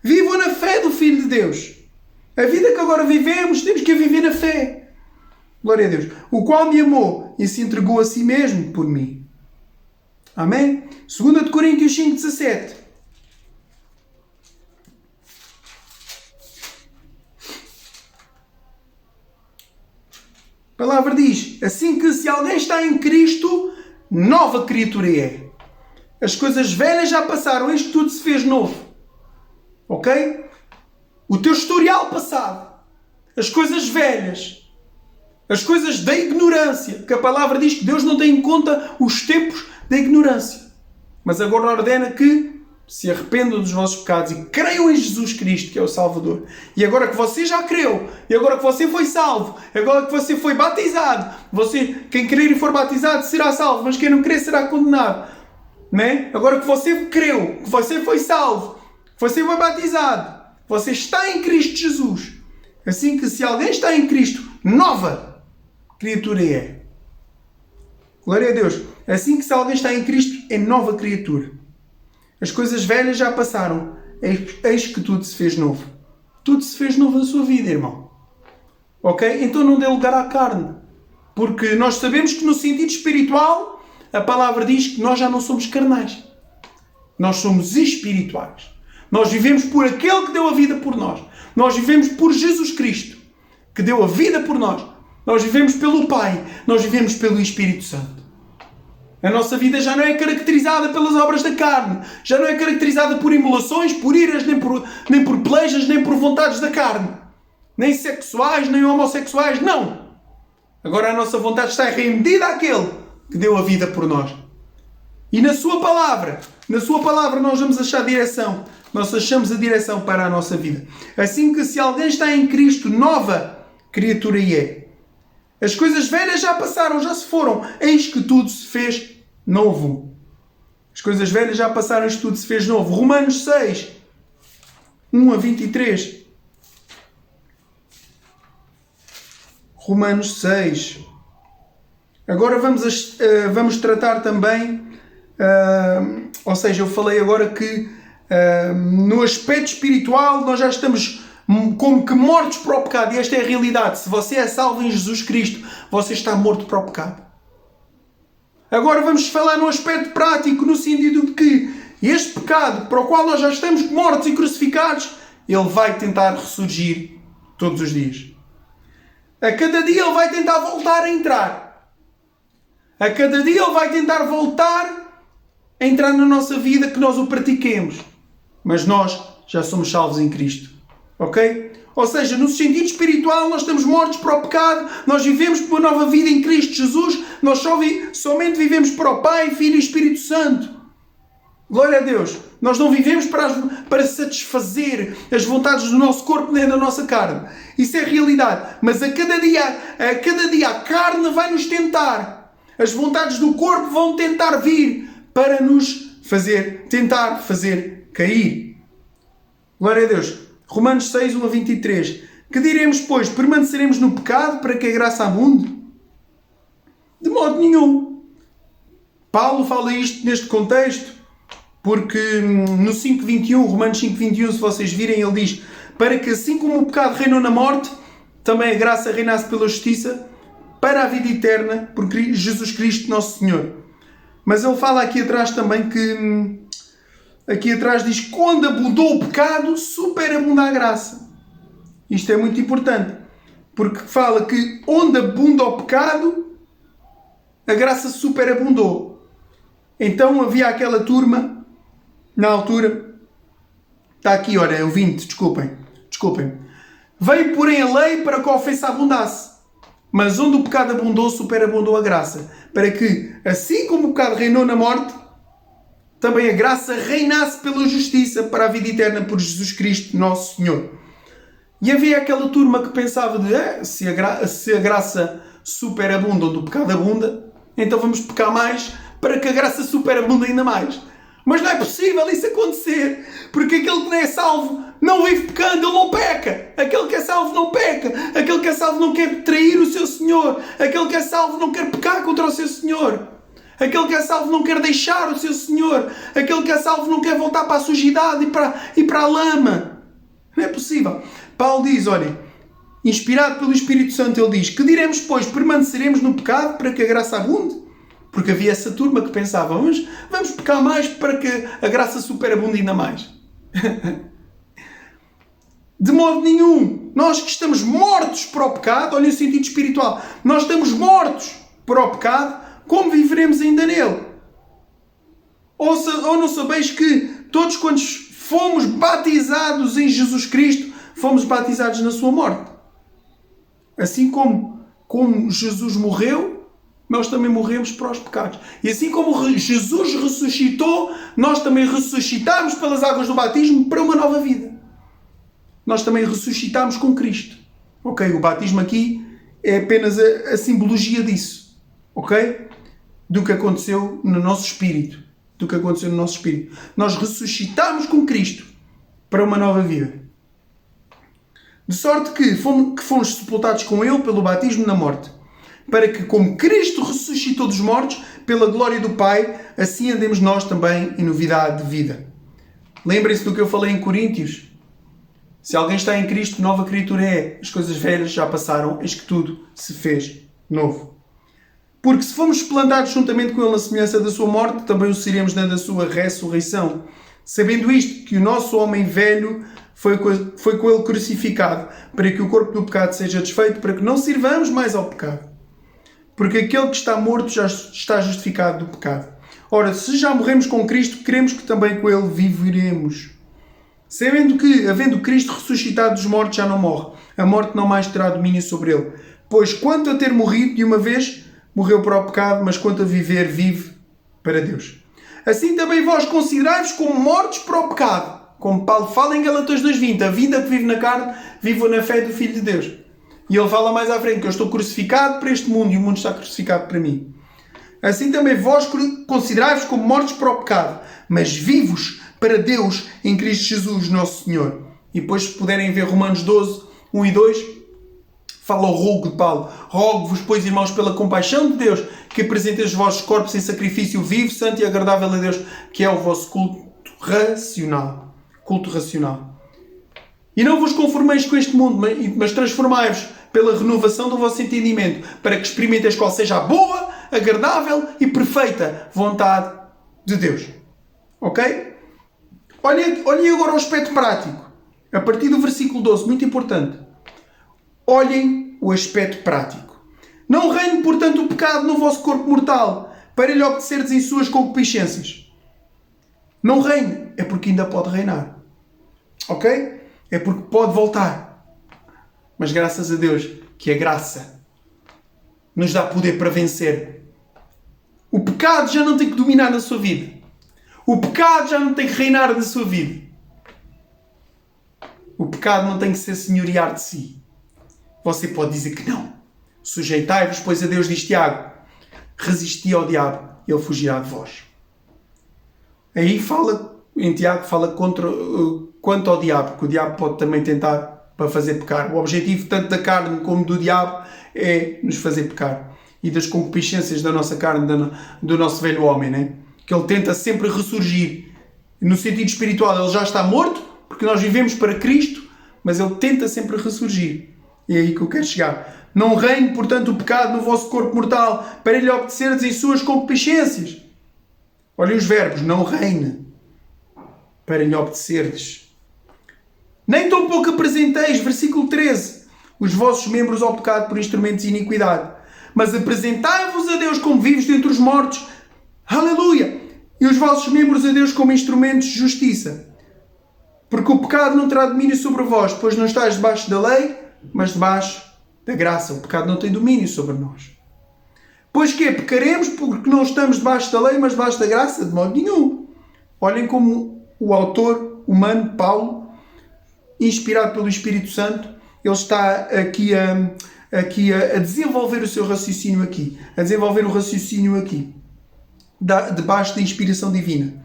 vivo na fé do Filho de Deus. A vida que agora vivemos, temos que a viver na fé. Glória a Deus. O qual me amou e se entregou a si mesmo por mim. Amém? 2 Coríntios 5,17. A palavra diz, assim que se alguém está em Cristo, nova criatura é. As coisas velhas já passaram, isto tudo se fez novo. Ok? O teu historial passado, as coisas velhas, as coisas da ignorância, que a palavra diz que Deus não tem em conta os tempos da ignorância. Mas agora ordena que se arrependam dos vossos pecados e creiam em Jesus Cristo, que é o Salvador. E agora que você já creu, e agora que você foi salvo, agora que você foi batizado, quem crer e for batizado será salvo, mas quem não crer será condenado. Não é? Agora que você creu, que você foi salvo, que você foi batizado, você está em Cristo Jesus. Assim que se alguém está em Cristo, nova criatura é. Glória a Deus. Assim que se alguém está em Cristo, é nova criatura. As coisas velhas já passaram. Eis que tudo se fez novo. Tudo se fez novo na sua vida, irmão. Ok? Então não dê lugar à carne. Porque nós sabemos que no sentido espiritual, a palavra diz que nós já não somos carnais. Nós somos espirituais. Nós vivemos por aquele que deu a vida por nós. Nós vivemos por Jesus Cristo, que deu a vida por nós. Nós vivemos pelo Pai. Nós vivemos pelo Espírito Santo. A nossa vida já não é caracterizada pelas obras da carne. Já não é caracterizada por emulações, por iras, nem por pelejas, nem por vontades da carne. Nem sexuais, nem homossexuais. Não! Agora a nossa vontade está rendida àquele que deu a vida por nós. E na sua palavra nós vamos achar direção. Nós achamos a direção para a nossa vida. Assim que se alguém está em Cristo, nova criatura é. As coisas velhas já passaram, já se foram. Eis que tudo se fez novo. As coisas velhas já passaram, eis que tudo se fez novo. Romanos 6, 1 a 23. Romanos 6. Agora vamos tratar também, ou seja, eu falei agora que no aspecto espiritual nós já estamos como que mortos para o pecado. E esta é a realidade. Se você é salvo em Jesus Cristo, você está morto para o pecado. Agora vamos falar no aspecto prático, no sentido de que este pecado, para o qual nós já estamos mortos e crucificados, ele vai tentar ressurgir todos os dias. A cada dia ele vai tentar voltar a entrar. A cada dia ele vai tentar voltar a entrar na nossa vida, que nós o pratiquemos. Mas nós já somos salvos em Cristo. Ok? Ou seja, no sentido espiritual nós estamos mortos para o pecado, nós vivemos por uma nova vida em Cristo Jesus, nós somente vivemos para o Pai, Filho e Espírito Santo. Glória a Deus. Nós não vivemos para satisfazer as vontades do nosso corpo nem da nossa carne. Isso é realidade. Mas a cada dia a carne vai nos tentar. As vontades do corpo vão tentar vir para nos tentar fazer cair. Glória a Deus. Romanos 6, 1 a 23. Que diremos, pois? Permaneceremos no pecado para que a graça abunde? De modo nenhum. Paulo fala isto neste contexto porque no 5.21, Romanos 5.21, se vocês virem, ele diz: para que assim como o pecado reinou na morte, também a graça reinasse pela justiça para a vida eterna por Jesus Cristo nosso Senhor. Mas ele fala aqui atrás também que aqui atrás diz que quando abundou o pecado, superabunda a graça. Isto é muito importante, porque fala que onde abunda o pecado, a graça superabundou. Então havia aquela turma, na altura, está aqui, olha, é o 20, desculpem. Veio, porém, a lei para que a ofensa abundasse. Mas onde o pecado abundou, superabundou a graça. Para que, assim como o pecado reinou na morte, também a graça reinasse pela justiça para a vida eterna por Jesus Cristo, nosso Senhor. E havia aquela turma que pensava de se a graça superabunda onde o pecado abunda, então vamos pecar mais para que a graça superabunde ainda mais. Mas não é possível isso acontecer, porque aquele que não é salvo não vive pecando, ele não peca. Aquele que é salvo não peca. Aquele que é salvo não quer trair o seu Senhor. Aquele que é salvo não quer pecar contra o seu Senhor. Aquele que é salvo não quer deixar o seu Senhor. Aquele que é salvo não quer voltar para a sujidade e para a lama. Não é possível. Paulo diz, olha, inspirado pelo Espírito Santo, ele diz: que diremos, pois, permaneceremos no pecado para que a graça abunde? Porque havia essa turma que pensava, mas vamos pecar mais para que a graça superabunde ainda mais. De modo nenhum. Nós que estamos mortos para o pecado, olhem o sentido espiritual, nós estamos mortos para o pecado, como viveremos ainda nele? Ou não sabeis que todos quantos fomos batizados em Jesus Cristo, fomos batizados na sua morte? Assim como Jesus morreu, nós também morremos para os pecados. E assim como Jesus ressuscitou, nós também ressuscitamos pelas águas do batismo para uma nova vida. Nós também ressuscitamos com Cristo. Ok? O batismo aqui é apenas a simbologia disso. Ok? Do que aconteceu no nosso espírito. Do que aconteceu no nosso espírito. Nós ressuscitamos com Cristo para uma nova vida. De sorte que fomos sepultados com Ele pelo batismo na morte, para que, como Cristo ressuscitou dos mortos, pela glória do Pai, assim andemos nós também em novidade de vida. Lembrem-se do que eu falei em Coríntios. Se alguém está em Cristo, nova criatura é. As coisas velhas já passaram, eis que tudo se fez novo. Porque se fomos plantados juntamente com Ele na semelhança da sua morte, também o seremos na da sua ressurreição. Sabendo isto, que o nosso homem velho foi com Ele crucificado, para que o corpo do pecado seja desfeito, para que não sirvamos mais ao pecado. Porque aquele que está morto já está justificado do pecado. Ora, se já morremos com Cristo, queremos que também com Ele viveremos. Sabendo que, havendo Cristo ressuscitado dos mortos, já não morre. A morte não mais terá domínio sobre Ele. Pois, quanto a ter morrido de uma vez, morreu para o pecado, mas quanto a viver, vive para Deus. Assim também vós considerai-vos como mortos para o pecado. Como Paulo fala em Galatas 2:20, a vida que vive na carne, vivo na fé do Filho de Deus. E ele fala mais à frente que eu estou crucificado para este mundo e o mundo está crucificado para mim. Assim também vós considerai-vos como mortos para o pecado, mas vivos para Deus em Cristo Jesus, nosso Senhor. E depois, se puderem ver Romanos 12, 1 e 2, fala o rogo de Paulo. Rogo-vos, pois, irmãos, pela compaixão de Deus, que apresentem os vossos corpos em sacrifício vivo, santo e agradável a Deus, que é o vosso culto racional. Culto racional. E não vos conformeis com este mundo, mas transformai-vos pela renovação do vosso entendimento, para que experimenteis qual seja a boa, agradável e perfeita vontade de Deus. Ok? Olhem agora o aspecto prático. A partir do versículo 12, muito importante. Olhem o aspecto prático. Não reine, portanto, o pecado no vosso corpo mortal, para lhe obedecerdes em suas concupiscências. Não reine, é porque ainda pode reinar. Ok? É porque pode voltar. Mas graças a Deus que a graça nos dá poder para vencer. O pecado já não tem que dominar na sua vida. O pecado já não tem que reinar na sua vida. O pecado não tem que ser senhorear de si. Você pode dizer que não. Sujeitai-vos, pois a Deus, diz Tiago. Resisti ao diabo e ele fugirá de vós. Aí em Tiago fala quanto ao diabo, porque o diabo pode também tentar para fazer pecar. O objetivo tanto da carne como do diabo é nos fazer pecar. E das concupiscências da nossa carne, do nosso velho homem, né? Que ele tenta sempre ressurgir. No sentido espiritual, ele já está morto, porque nós vivemos para Cristo, mas ele tenta sempre ressurgir. E é aí que eu quero chegar. Não reine, portanto, o pecado no vosso corpo mortal, para lhe obedecerdes em suas concupiscências. Olhem os verbos. Não reine, para lhe obedecerdes. Nem tão pouco apresenteis, versículo 13, os vossos membros ao pecado por instrumentos de iniquidade. Mas apresentai-vos a Deus como vivos dentre os mortos. Aleluia! E os vossos membros a Deus como instrumentos de justiça. Porque o pecado não terá domínio sobre vós, pois não estáis debaixo da lei, mas debaixo da graça. O pecado não tem domínio sobre nós. Pois que pecaremos porque não estamos debaixo da lei, mas debaixo da graça? De modo nenhum. Olhem como o autor humano, Paulo, inspirado pelo Espírito Santo, ele está aqui a desenvolver o seu raciocínio aqui. A desenvolver o raciocínio aqui. Debaixo da inspiração divina.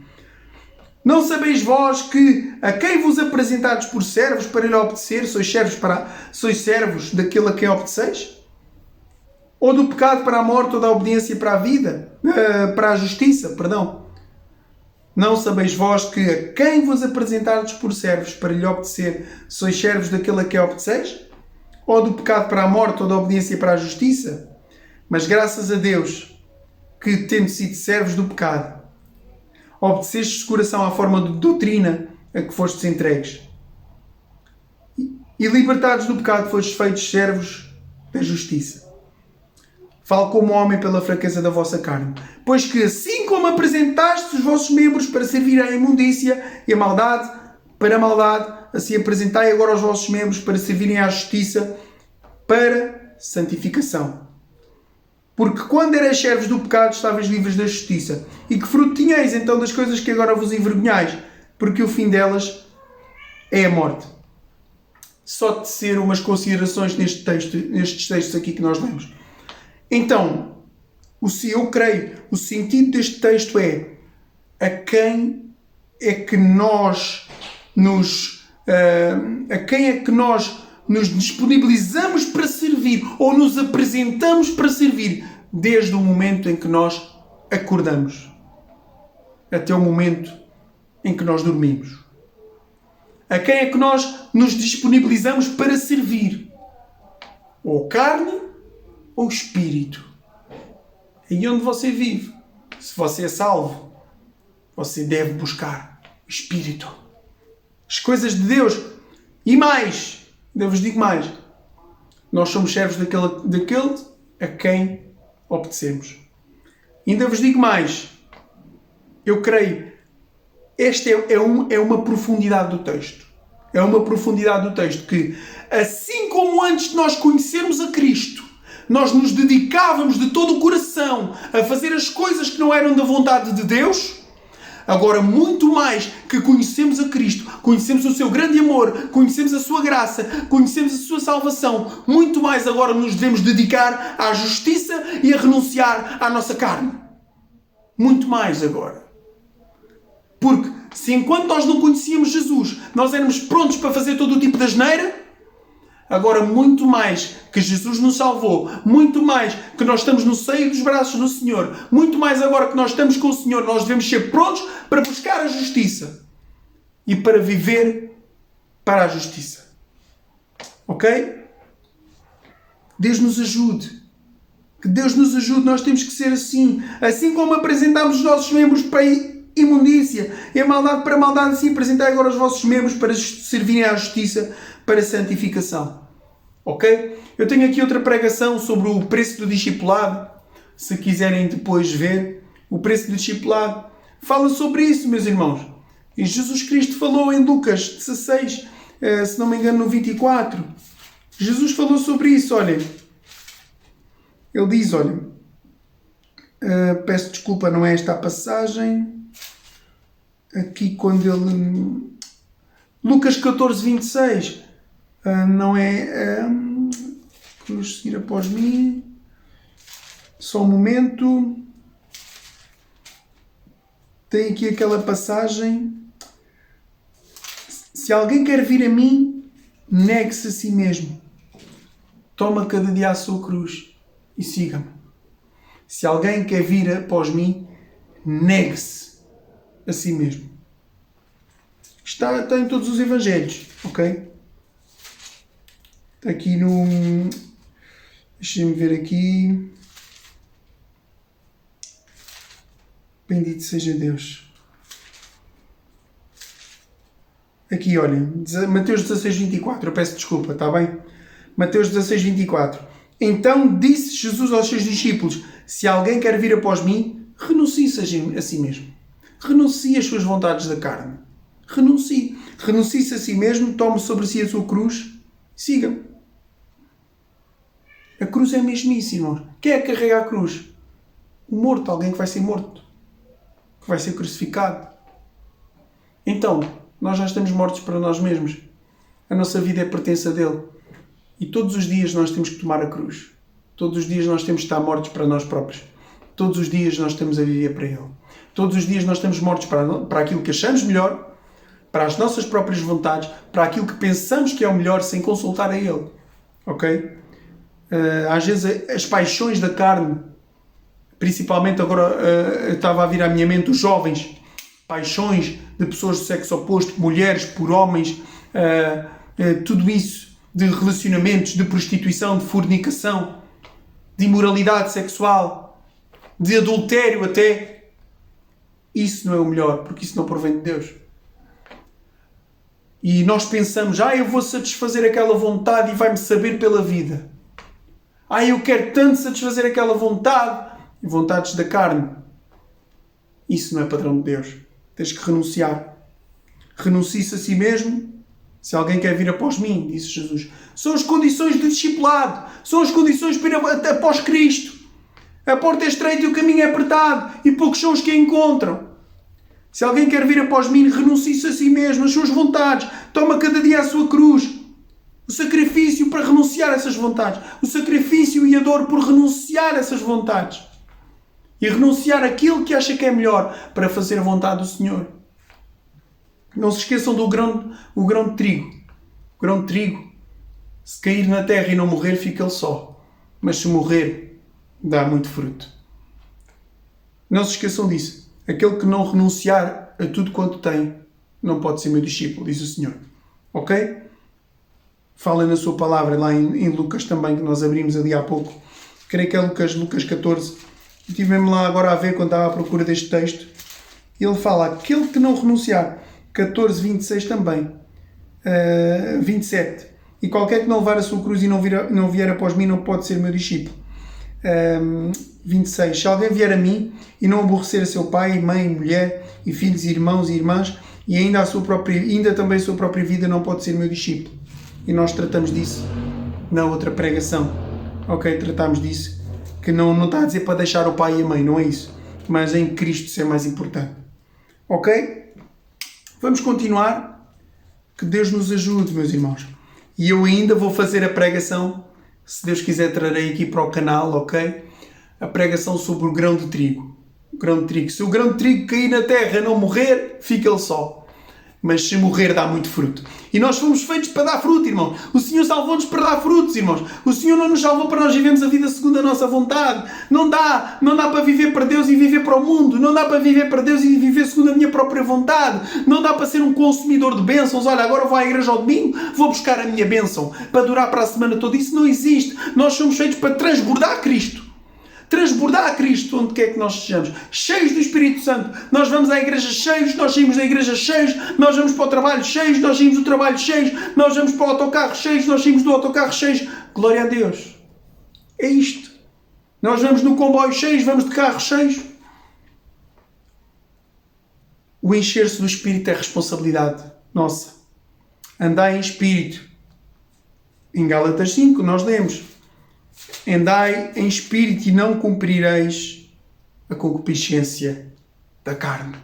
Não sabeis vós que a quem vos apresentados por servos para lhe obedecer, sois servos daquele a quem obedeceis? Ou do pecado para a morte, ou da obediência para a vida? Para a justiça, perdão. Não sabeis vós que a quem vos apresentados por servos para lhe obedecer, sois servos daquele a quem obedeceis? Ou do pecado para a morte, ou da obediência para a justiça? Mas graças a Deus, que tendo sido servos do pecado, obedecestes de coração à forma de doutrina a que fostes entregues. E libertados do pecado, fostes feitos servos da justiça. Falo como homem pela fraqueza da vossa carne. Pois que assim como apresentastes os vossos membros para servir à imundícia e à maldade, para a maldade, assim apresentai agora os vossos membros para servirem à justiça, para santificação. Porque quando erais servos do pecado, estavais livres da justiça. E que fruto tinhais então das coisas que agora vos envergonhais? Porque o fim delas é a morte. Só tecer umas considerações nestes textos aqui que nós lemos. Então, eu creio, o sentido deste texto é a quem é que nós nos disponibilizamos para servir ou nos apresentamos para servir desde o momento em que nós acordamos até o momento em que nós dormimos. A quem é que nós nos disponibilizamos para servir? Ou carne ou espírito? Aí onde você vive, se você é salvo, você deve buscar o espírito, as coisas de Deus. E mais, eu vos digo mais, nós somos servos daquele a quem obedecemos. Ainda vos digo mais, eu creio, esta é uma profundidade do texto. É uma profundidade do texto que, assim como antes de nós conhecermos a Cristo, nós nos dedicávamos de todo o coração a fazer as coisas que não eram da vontade de Deus, agora muito mais que conhecemos a Cristo, conhecemos o seu grande amor, conhecemos a sua graça, conhecemos a sua salvação, muito mais agora nos devemos dedicar à justiça e a renunciar à nossa carne. Muito mais agora. Porque se enquanto nós não conhecíamos Jesus, nós éramos prontos para fazer todo o tipo de asneira, agora, muito mais que Jesus nos salvou, muito mais que nós estamos no seio dos braços do Senhor, muito mais agora que nós estamos com o Senhor, nós devemos ser prontos para buscar a justiça e para viver para a justiça. Ok? Deus nos ajude. Que Deus nos ajude. Nós temos que ser assim. Assim como apresentamos os nossos membros para imundícia e a maldade para a maldade, assim apresentai agora os vossos membros para servirem à justiça, para santificação. Ok? Eu tenho aqui outra pregação sobre o preço do discipulado. Se quiserem depois ver, o preço do discipulado fala sobre isso, meus irmãos. E Jesus Cristo falou em Lucas 16, se não me engano, no 24. Jesus falou sobre isso, olhem. Ele diz, olhem, peço desculpa, não é esta a passagem. Aqui quando ele... Lucas 14, 26. Não é... Cruz seguir após mim. Só um momento. Tem aqui aquela passagem. Se alguém quer vir a mim, negue-se a si mesmo. Toma cada dia a sua cruz e siga-me. Se alguém quer vir após mim, negue-se a si mesmo. Está em todos os evangelhos, ok? Está aqui no... Deixem-me ver aqui. Bendito seja Deus. Aqui, olhem, Mateus 16, 24. Eu peço desculpa, está bem? Mateus 16, 24. Então disse Jesus aos seus discípulos: se alguém quer vir após mim, renuncie-se a si mesmo. Renuncie às suas vontades da carne. Renuncie. Renuncie-se a si mesmo, tome sobre si a sua cruz, siga-me. A cruz é mesmo isso, irmãos. Quem é que carrega a cruz? O morto, alguém que vai ser morto. Que vai ser crucificado. Então, nós já estamos mortos para nós mesmos. A nossa vida pertence a dele. E todos os dias nós temos que tomar a cruz. Todos os dias nós temos que estar mortos para nós próprios. Todos os dias nós estamos a viver para ele. Todos os dias nós estamos mortos para aquilo que achamos melhor, para as nossas próprias vontades, para aquilo que pensamos que é o melhor sem consultar a Ele. Ok? Às vezes as paixões da carne, principalmente agora estava a vir à minha mente os jovens, paixões de pessoas do sexo oposto, mulheres por homens, tudo isso, de relacionamentos, de prostituição, de fornicação, de imoralidade sexual, de adultério até. Isso não é o melhor, porque isso não provém de Deus. E nós pensamos, eu vou satisfazer aquela vontade e vai-me saber pela vida. Eu quero tanto satisfazer aquela vontade, e vontades da carne. Isso não é padrão de Deus. Tens que renunciar. Renuncie-se a si mesmo. Se alguém quer vir após mim, disse Jesus. São as condições de discipulado. São as condições para ir após Cristo. A porta é estreita e o caminho é apertado. E poucos são os que a encontram. Se alguém quer vir após mim, renuncie-se a si mesmo, as suas vontades. Toma cada dia a sua cruz. O sacrifício para renunciar a essas vontades. O sacrifício e a dor por renunciar a essas vontades. E renunciar àquilo que acha que é melhor para fazer a vontade do Senhor. Não se esqueçam do grão de trigo. O grão de trigo, se cair na terra e não morrer, fica ele só. Mas se morrer, dá muito fruto. Não se esqueçam disso. Aquele que não renunciar a tudo quanto tem, não pode ser meu discípulo, diz o Senhor. Ok? Fala na sua palavra lá em Lucas também, que nós abrimos ali há pouco. Creio que é Lucas 14. Estive-me lá agora a ver quando estava à procura deste texto. Ele fala, aquele que não renunciar, 14, 26 também, 27. E qualquer que não levar a sua cruz e não vier após mim, não pode ser meu discípulo. 26. Se alguém vier a mim e não aborrecer a seu pai, mãe, mulher, e filhos, irmãos e irmãs, e ainda também a sua própria vida, não pode ser meu discípulo. E nós tratamos disso na outra pregação. Ok? Tratamos disso. Que não está a dizer para deixar o pai e a mãe, não é isso. Mas em Cristo ser mais importante. Ok? Vamos continuar. Que Deus nos ajude, meus irmãos. E eu ainda vou fazer a pregação, se Deus quiser trarei aqui para o canal, ok? A pregação sobre o grão de trigo. O grão de trigo. Se o grão de trigo cair na terra e não morrer, fica ele só. Mas se morrer, dá muito fruto. E nós fomos feitos para dar fruto, irmão. O Senhor salvou-nos para dar frutos, irmãos. O Senhor não nos salvou para nós vivermos a vida segundo a nossa vontade. Não dá para viver para Deus e viver para o mundo. Não dá para viver para Deus e viver segundo a minha própria vontade. Não dá para ser um consumidor de bênçãos. Olha, agora vou à igreja ao domingo, vou buscar a minha bênção para durar para a semana toda. Isso não existe. Nós somos feitos para transbordar Cristo. Transbordar a Cristo onde quer que nós estejamos, cheios do Espírito Santo. Nós vamos à igreja cheios, nós saímos da igreja cheios, nós vamos para o trabalho cheios, nós saímos do trabalho cheios, nós vamos para o autocarro cheios, nós saímos do autocarro cheios. Glória a Deus. É isto. Nós vamos no comboio cheios, vamos de carro cheios. O encher-se do Espírito é responsabilidade nossa. Andai em Espírito. Em Gálatas 5 nós lemos. Andai em espírito e não cumprireis a concupiscência da carne.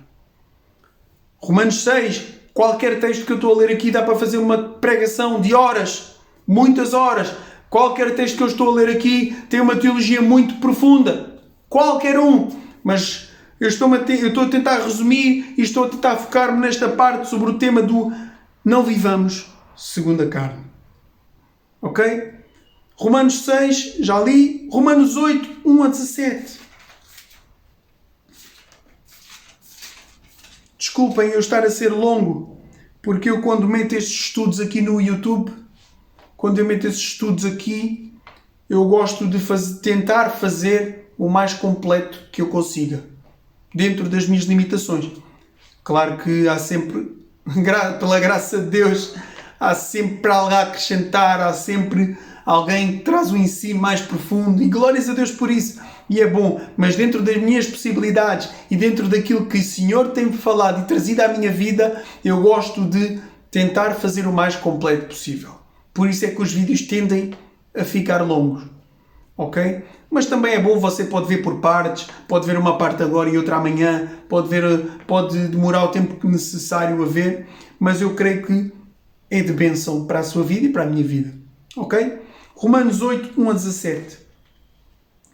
Romanos 6, qualquer texto que eu estou a ler aqui dá para fazer uma pregação de horas, muitas horas. Qualquer texto que eu estou a ler aqui tem uma teologia muito profunda. Qualquer um. Mas eu estou a tentar resumir e estou a tentar focar-me nesta parte sobre o tema do não vivamos segundo a carne. Ok? Romanos 6, já li. Romanos 8, 1 a 17. Desculpem eu estar a ser longo, porque eu quando meto estes estudos aqui no YouTube, eu gosto de tentar fazer o mais completo que eu consiga, dentro das minhas limitações. Claro que há sempre, pela graça de Deus, há sempre algo a acrescentar, há sempre alguém que traz um ensino mais profundo e glórias a Deus por isso. E é bom, mas dentro das minhas possibilidades e dentro daquilo que o Senhor tem falado e trazido à minha vida, eu gosto de tentar fazer o mais completo possível. Por isso é que os vídeos tendem a ficar longos. Ok? Mas também é bom, você pode ver por partes, pode ver uma parte agora e outra amanhã, pode demorar o tempo necessário a ver, mas eu creio que é de bênção para a sua vida e para a minha vida. Ok? Romanos 8, 1 a 17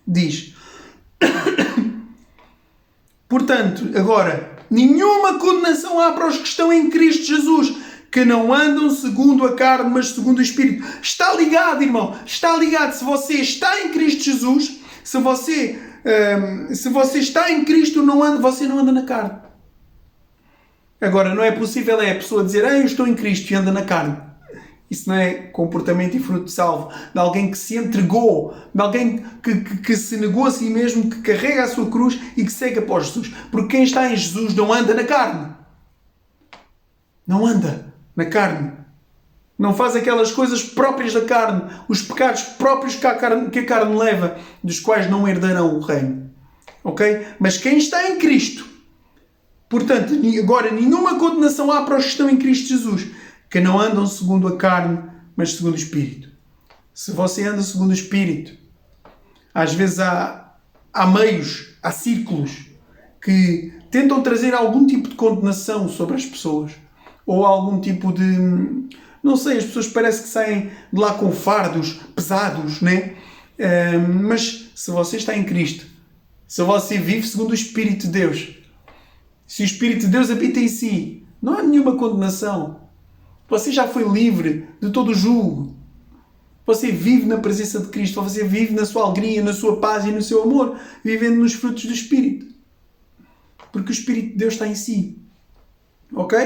diz: Portanto, agora, nenhuma condenação há para os que estão em Cristo Jesus, que não andam segundo a carne, mas segundo o Espírito. Está ligado, irmão. Está ligado. Se você está em Cristo Jesus, se você está em Cristo, você não anda na carne. Agora, não é possível a pessoa dizer, eu estou em Cristo e anda na carne. Isso não é comportamento e fruto de salvo. De alguém que se entregou, de alguém que se negou a si mesmo, que carrega a sua cruz e que segue após Jesus. Porque quem está em Jesus não anda na carne. Não anda na carne. Não faz aquelas coisas próprias da carne, os pecados próprios que a carne leva, dos quais não herdarão o reino. Ok? Mas quem está em Cristo, portanto, agora nenhuma condenação há para os que estão em Cristo Jesus, que não andam segundo a carne, mas segundo o Espírito. Se você anda segundo o Espírito, às vezes há meios, há círculos que tentam trazer algum tipo de condenação sobre as pessoas. Ou algum tipo de... Não sei, as pessoas parece que saem de lá com fardos pesados, né? Mas se você está em Cristo, se você vive segundo o Espírito de Deus, se o Espírito de Deus habita em si, não há nenhuma condenação. Você já foi livre de todo o jugo. Você vive na presença de Cristo. Você vive na sua alegria, na sua paz e no seu amor, vivendo nos frutos do Espírito. Porque o Espírito de Deus está em si. Ok?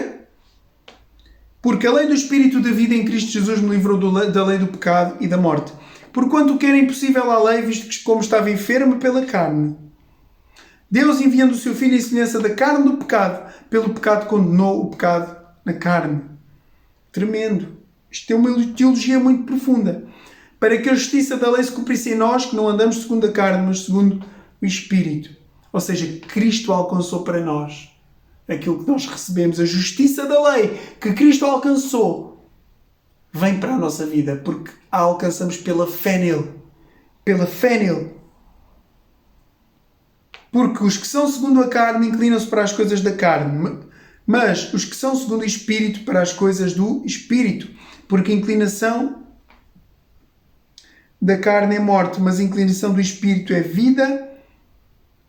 Porque a lei do Espírito da vida em Cristo Jesus me livrou da lei do pecado e da morte. Porquanto o que era impossível à lei, visto que como estava enfermo pela carne, Deus, enviando o seu Filho em semelhança da carne do pecado, pelo pecado condenou o pecado na carne. Tremendo. Isto é uma teologia muito profunda. Para que a justiça da lei se cumprisse em nós, que não andamos segundo a carne, mas segundo o Espírito. Ou seja, Cristo alcançou para nós aquilo que nós recebemos. A justiça da lei que Cristo alcançou vem para a nossa vida, porque a alcançamos pela fé nele. Pela fé nele. Porque os que são segundo a carne inclinam-se para as coisas da carne, mas os que são segundo o Espírito para as coisas do Espírito. Porque a inclinação da carne é morte, mas a inclinação do Espírito é vida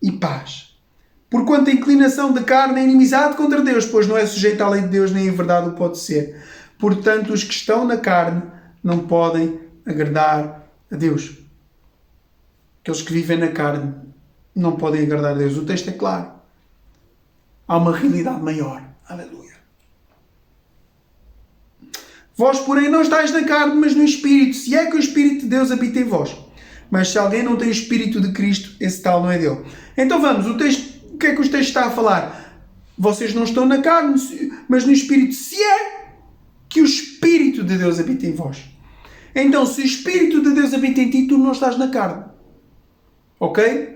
e paz. Porquanto a inclinação da carne é inimizade contra Deus, pois não é sujeita à lei de Deus, nem em verdade o pode ser. Portanto, os que estão na carne não podem agradar a Deus. Aqueles que vivem na carne não podem agradar a Deus. O texto é claro. Há uma realidade maior. Aleluia. Vós, porém, não estáis na carne, mas no Espírito, se é que o Espírito de Deus habita em vós. Mas se alguém não tem o Espírito de Cristo, esse tal não é dele. Então vamos, o que é que o texto está a falar? Vocês não estão na carne, mas no Espírito, se é que o Espírito de Deus habita em vós. Então, se o Espírito de Deus habita em ti, tu não estás na carne. Ok?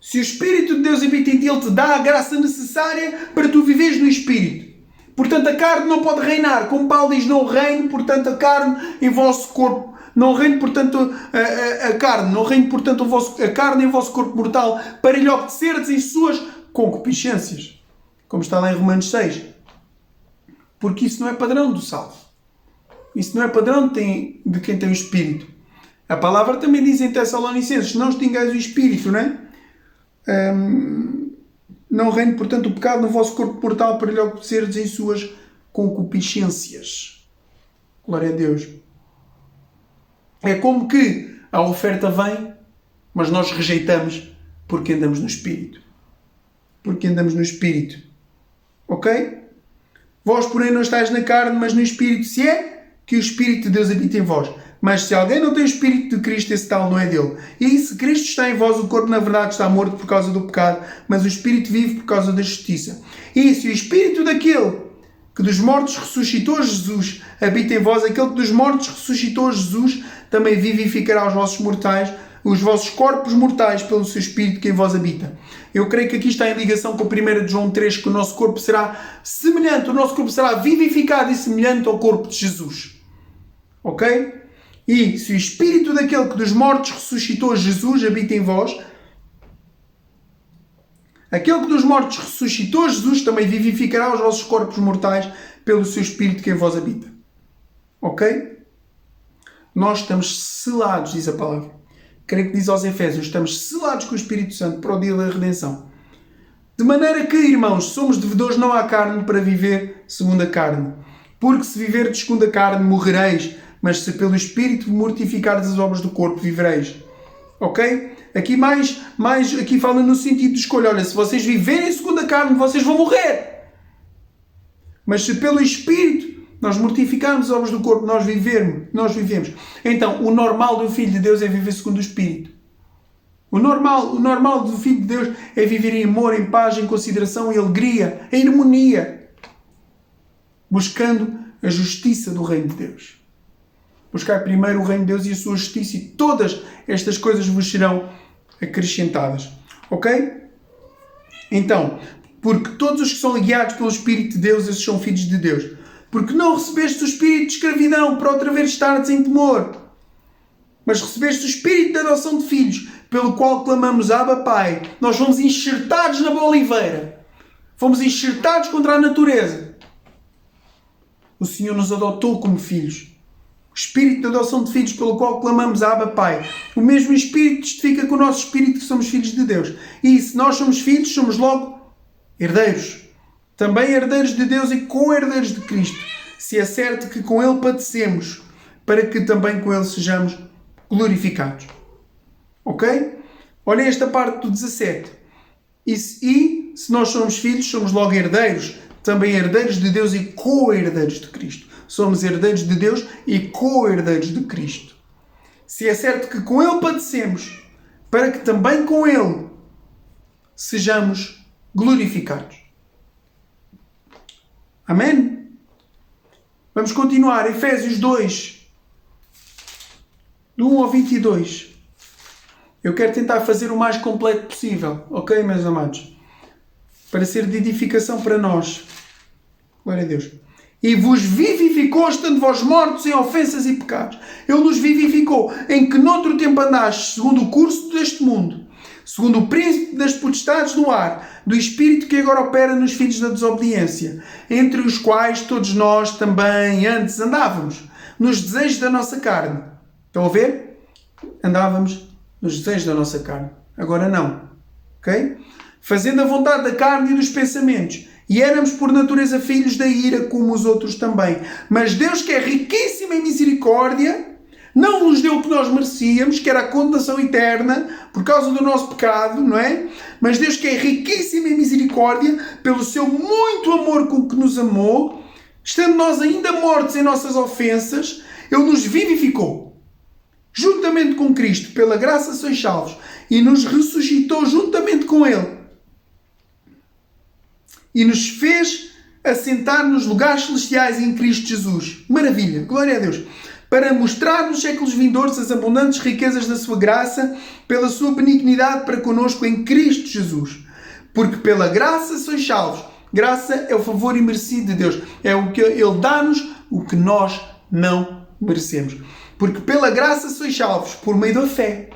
Se o Espírito de Deus habita em ti, Ele te dá a graça necessária para tu viveres no Espírito. Portanto, a carne não pode reinar. Como Paulo diz, não reine, portanto, a carne em vosso corpo. Não reine, portanto, a carne. Não reine, portanto, a carne em vosso corpo mortal, para lhe obedecerdes em suas concupiscências. Como está lá em Romanos 6. Porque isso não é padrão do salvo. Isso não é padrão de quem tem o Espírito. A palavra também diz em Tessalonicenses, não extingais o Espírito, não é? Não reine, portanto, o pecado no vosso corpo mortal para lhe obedecerdes em suas concupiscências. Glória a Deus. É como que a oferta vem, mas nós rejeitamos porque andamos no Espírito. Porque andamos no Espírito. Ok? Vós, porém, não estáis na carne, mas no Espírito, se é que o Espírito de Deus habita em vós. Mas se alguém não tem o Espírito de Cristo, esse tal não é dele. E se Cristo está em vós, o corpo na verdade está morto por causa do pecado, mas o Espírito vive por causa da justiça. E se o Espírito daquele que dos mortos ressuscitou Jesus habita em vós, aquele que dos mortos ressuscitou Jesus também vivificará os vossos corpos mortais pelo seu Espírito que em vós habita. Eu creio que aqui está em ligação com 1 João 3, que o nosso corpo será semelhante, o nosso corpo será vivificado e semelhante ao corpo de Jesus. Ok? E se o Espírito daquele que dos mortos ressuscitou Jesus habita em vós, aquele que dos mortos ressuscitou Jesus também vivificará os vossos corpos mortais pelo seu Espírito que em vós habita. Ok? Nós estamos selados, diz a palavra. Creio que diz aos Efésios, estamos selados com o Espírito Santo para o dia da redenção. De maneira que, irmãos, somos devedores não à carne para viver segundo a carne. Porque se viverdes segundo a carne, morrereis, mas se pelo Espírito mortificardes as obras do corpo, vivereis. Ok? Aqui aqui fala no sentido de escolha. Olha, se vocês viverem segundo a carne, vocês vão morrer. Mas se pelo Espírito nós mortificarmos as obras do corpo, nós vivemos. Então, o normal do Filho de Deus é viver segundo o Espírito. O normal do Filho de Deus é viver em amor, em paz, em consideração, em alegria, em harmonia. Buscando a justiça do reino de Deus. Buscar primeiro o reino de Deus e a sua justiça, e todas estas coisas vos serão acrescentadas. Ok? Então, porque todos os que são guiados pelo Espírito de Deus, esses são filhos de Deus. Porque não recebeste o espírito de escravidão para outra vez estardes em temor, mas recebeste o espírito de adoção de filhos, pelo qual clamamos: Abba, Pai. Nós fomos enxertados na oliveira. Fomos enxertados contra a natureza. O Senhor nos adotou como filhos. O espírito de adoção de filhos, pelo qual clamamos: Abba, Pai. O mesmo Espírito testifica com o nosso espírito que somos filhos de Deus. E se nós somos filhos, somos logo herdeiros. Também herdeiros de Deus e co-herdeiros de Cristo. Se é certo que com Ele padecemos, para que também com Ele sejamos glorificados. Ok? Olhem esta parte do 17. E se nós somos filhos, somos logo herdeiros. Também herdeiros de Deus e co-herdeiros de Cristo. Somos herdeiros de Deus e co-herdeiros de Cristo. Se é certo que com Ele padecemos, para que também com Ele sejamos glorificados. Amém? Vamos continuar. Efésios 2, do 1 ao 22. Eu quero tentar fazer o mais completo possível. Ok, meus amados? Para ser de edificação para nós. Glória a Deus. E vos vivificou, estando vós mortos em ofensas e pecados. Ele nos vivificou, em que noutro tempo andastes, segundo o curso deste mundo, segundo o príncipe das potestades do ar, do espírito que agora opera nos filhos da desobediência, entre os quais todos nós também antes andávamos, nos desejos da nossa carne. Estão a ver? Andávamos nos desejos da nossa carne. Agora não. Ok? Fazendo a vontade da carne e dos pensamentos. E éramos por natureza filhos da ira, como os outros também. Mas Deus, que é riquíssimo em misericórdia, não nos deu o que nós merecíamos, que era a condenação eterna, por causa do nosso pecado, não é? Mas Deus, que é riquíssimo em misericórdia, pelo seu muito amor com que nos amou, estando nós ainda mortos em nossas ofensas, Ele nos vivificou. Juntamente com Cristo, pela graça sois salvos, e nos ressuscitou juntamente com Ele. E nos fez assentar nos lugares celestiais em Cristo Jesus. Maravilha, glória a Deus. Para mostrar nos séculos vindouros as abundantes riquezas da sua graça, pela sua benignidade para conosco em Cristo Jesus. Porque pela graça sois salvos. Graça é o favor imerecido de Deus. É o que Ele dá-nos, o que nós não merecemos. Porque pela graça sois salvos, por meio da fé.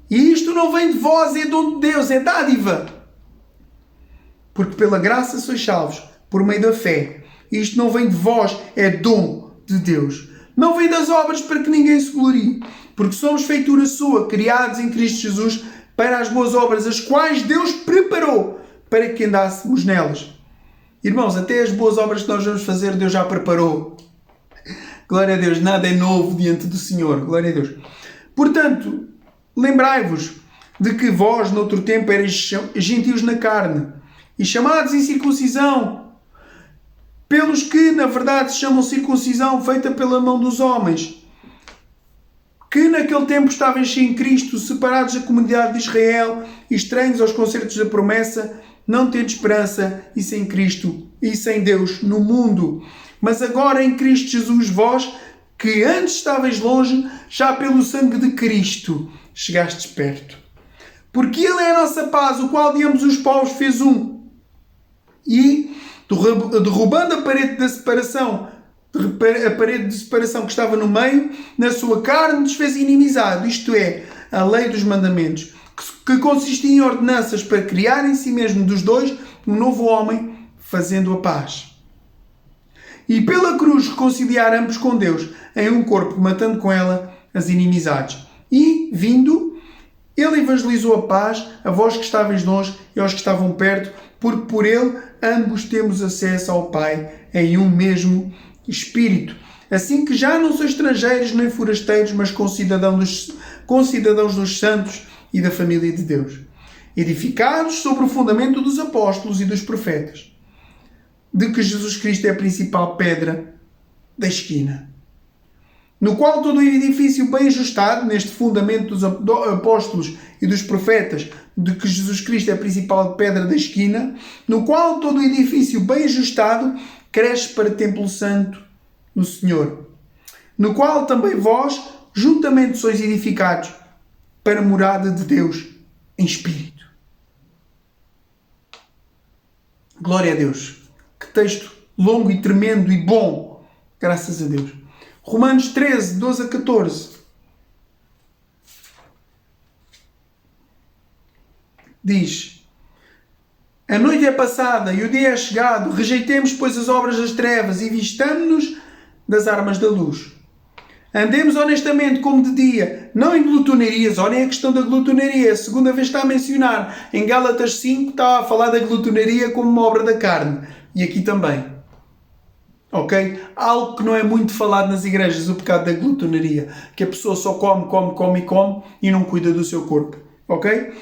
E isto não vem de vós, é dom de Deus, é dádiva. Porque pela graça sois salvos, por meio da fé. Isto não vem de vós, é dom de Deus. Não vem das obras para que ninguém se glorie. Porque somos feitura sua, criados em Cristo Jesus, para as boas obras, as quais Deus preparou para que andássemos nelas. Irmãos, até as boas obras que nós vamos fazer, Deus já preparou. Glória a Deus, nada é novo diante do Senhor. Glória a Deus. Portanto, lembrai-vos de que vós, noutro tempo, erais gentios na carne, e chamados em circuncisão, pelos que, na verdade, se chamam circuncisão feita pela mão dos homens, que naquele tempo estavam sem Cristo, separados da comunidade de Israel, e estranhos aos concertos da promessa, não tendo esperança, e sem Cristo, e sem Deus no mundo. Mas agora em Cristo Jesus, vós, que antes estavais longe, já pelo sangue de Cristo chegastes perto. Porque Ele é a nossa paz, o qual de ambos os povos fez um. E, derrubando a parede da separação, a parede de separação que estava no meio, na sua carne desfez inimizade, isto é, a lei dos mandamentos, que consistia em ordenanças para criar em si mesmo dos dois um novo homem, fazendo a paz. E pela cruz reconciliar ambos com Deus, em um corpo, matando com ela as inimizades. E, vindo, Ele evangelizou a paz a vós que estáveis longe e aos que estavam perto, porque por ele ambos temos acesso ao Pai em um mesmo Espírito. Assim que já não sois estrangeiros nem forasteiros, mas concidadãos dos santos e da família de Deus, edificados sobre o fundamento dos apóstolos e dos profetas, de que Jesus Cristo é a principal pedra da esquina, no qual todo o edifício bem ajustado, neste fundamento dos apóstolos e dos profetas, de que Jesus Cristo é a principal pedra da esquina, no qual todo o edifício bem ajustado cresce para templo santo no Senhor, no qual também vós juntamente sois edificados para a morada de Deus em Espírito. Glória a Deus. Que texto longo e tremendo e bom. Graças a Deus. Romanos 13, 12 a 14. Diz: a noite é passada e o dia é chegado. Rejeitemos, pois, as obras das trevas e vistamo-nos das armas da luz. Andemos honestamente como de dia, não em glutonarias. Olhem a questão da glutonaria. A segunda vez está a mencionar. Em Gálatas 5 está a falar da glutonaria como uma obra da carne. E aqui também. Ok? Algo que não é muito falado nas igrejas, o pecado da glutonaria. Que a pessoa só come e não cuida do seu corpo. Ok?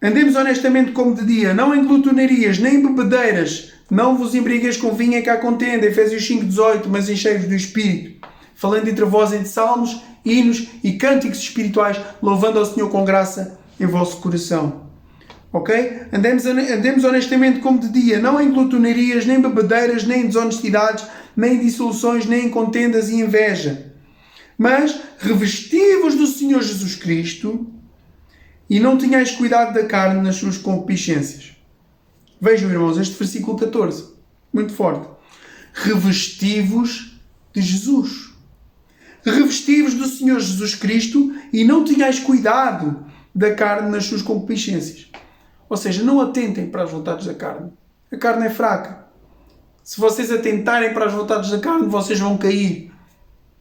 Andemos honestamente como de dia, não em glutonarias, nem em bebedeiras. Não vos embriagueis com vinho em que há contenda. Efésios 5,18. Mas enchei-vos do Espírito, falando entre vós em salmos, hinos e cânticos espirituais, louvando ao Senhor com graça em vosso coração. Ok? Andemos honestamente como de dia, não em glutonarias, nem bebedeiras, nem em desonestidades, nem em dissoluções, nem em contendas e inveja. Mas revesti-vos do Senhor Jesus Cristo e não tenhais cuidado da carne nas suas concupiscências. Vejam, irmãos, este versículo 14, muito forte. Revesti-vos de Jesus. Revesti-vos do Senhor Jesus Cristo e não tenhais cuidado da carne nas suas concupiscências. Ou seja, não atentem para as vontades da carne. A carne é fraca. Se vocês atentarem para as vontades da carne, vocês vão cair.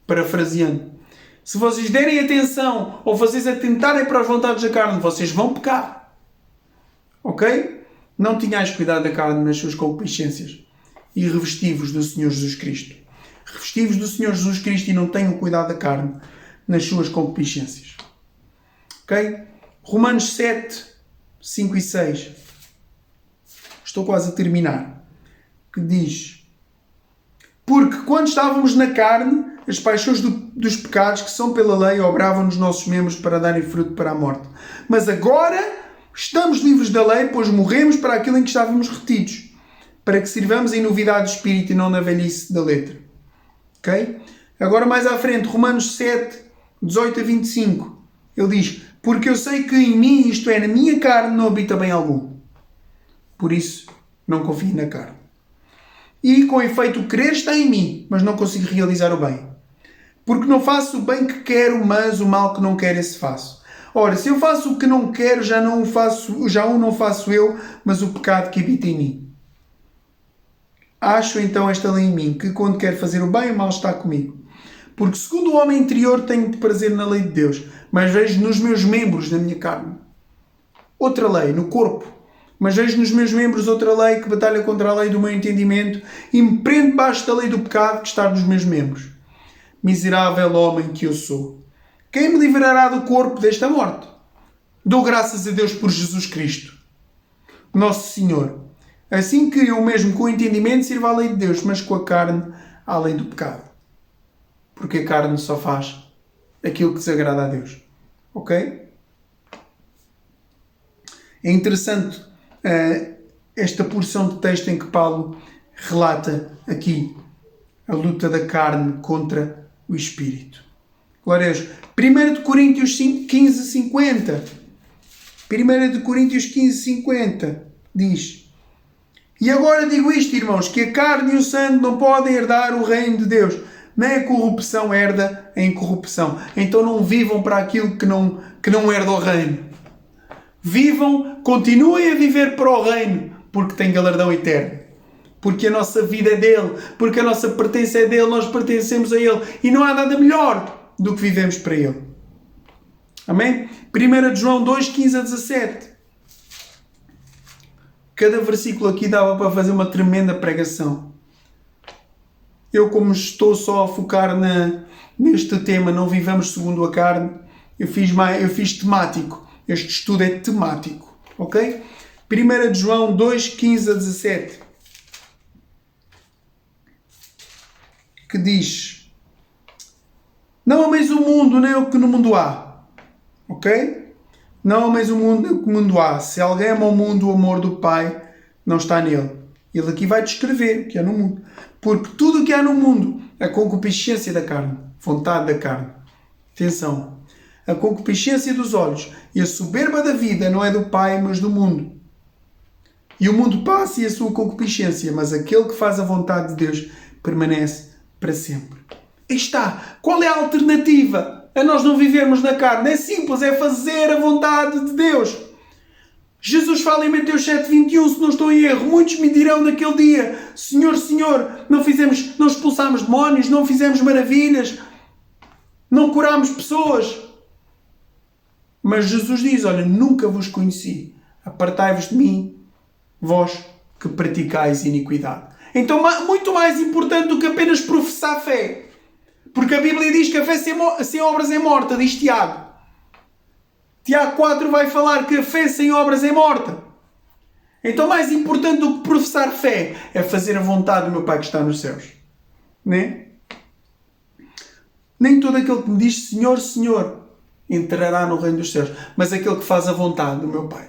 Parafraseando. Se vocês derem atenção ou vocês atentarem para as vontades da carne, vocês vão pecar. Ok? Não tenhais cuidado da carne nas suas concupiscências. E revesti-vos do Senhor Jesus Cristo. Revesti-vos do Senhor Jesus Cristo e não tenham cuidado da carne nas suas concupiscências. Ok? Romanos 7, 5 e 6. Estou quase a terminar. Que diz: porque quando estávamos na carne, as paixões dos pecados que são pela lei obravam nos nossos membros para darem fruto para a morte. Mas agora estamos livres da lei, pois morremos para aquilo em que estávamos retidos, para que sirvamos em novidade de espírito e não na velhice da letra. Ok? Agora mais à frente, Romanos 7, 18 a 25. Ele diz: porque eu sei que em mim, isto é, na minha carne, não habita bem algum. Por isso, não confio na carne. E, com efeito, o querer está em mim, mas não consigo realizar o bem. Porque não faço o bem que quero, mas o mal que não quero, esse faço. Ora, se eu faço o que não quero, já o não faço eu, mas o pecado que habita em mim. Acho então esta lei em mim, que quando quero fazer o bem, o mal está comigo. Porque segundo o homem interior tenho de prazer na lei de Deus, mas vejo nos meus membros, na minha carne, outra lei, no corpo. Mas vejo nos meus membros outra lei que batalha contra a lei do meu entendimento e me prende debaixo da lei do pecado que está nos meus membros. Miserável homem que eu sou! Quem me livrará do corpo desta morte? Dou graças a Deus por Jesus Cristo, nosso Senhor. Assim que eu mesmo com o entendimento sirvo à lei de Deus, mas com a carne à lei do pecado. Porque a carne só faz aquilo que desagrada a Deus. Ok? É interessante esta porção de texto em que Paulo relata aqui a luta da carne contra o Espírito. Glória a Deus. 1 Coríntios 15, 50. 1 Coríntios 15, 50 diz: e agora digo isto, irmãos, que a carne e o sangue não podem herdar o reino de Deus, nem a corrupção herda a incorrupção. Então não vivam para aquilo que não herda o reino. Vivam, continuem a viver para o reino, porque tem galardão eterno. Porque a nossa vida é dele, porque a nossa pertença é dele, nós pertencemos a ele. E não há nada melhor do que vivemos para ele. Amém? 1 João 2, 15 a 17. Cada versículo aqui dava para fazer uma tremenda pregação. Eu, como estou só a focar neste tema, não vivamos segundo a carne, eu fiz temático. Este estudo é temático. Ok? 1 João 2, 15 a 17. Que diz: não ameis o mundo, nem o que no mundo há. Ok? Não ameis o mundo, nem o que no mundo há. Se alguém ama o mundo, o amor do Pai não está nele. Ele aqui vai descrever o que há no mundo. Porque tudo o que há no mundo, a concupiscência da carne, vontade da carne. Atenção. A concupiscência dos olhos e a soberba da vida não é do Pai, mas do mundo. E o mundo passa e a sua concupiscência, mas aquele que faz a vontade de Deus permanece para sempre. Aí está. Qual é a alternativa a nós não vivermos na carne? É simples, é fazer a vontade de Deus. Jesus fala em Mateus 7:21, se não estou em erro, muitos me dirão naquele dia: Senhor, Senhor, não expulsámos demónios, não fizemos maravilhas, não curámos pessoas. Mas Jesus diz: olha, nunca vos conheci, apartai-vos de mim, vós que praticais iniquidade. Então, muito mais importante do que apenas professar fé, porque a Bíblia diz que a fé sem obras é morta, diz Tiago. Tiago 4 vai falar que a fé sem obras é morta. Então, mais importante do que professar fé é fazer a vontade do meu Pai que está nos céus. Né? Nem todo aquele que me diz Senhor, Senhor entrará no reino dos céus, mas aquele que faz a vontade do meu Pai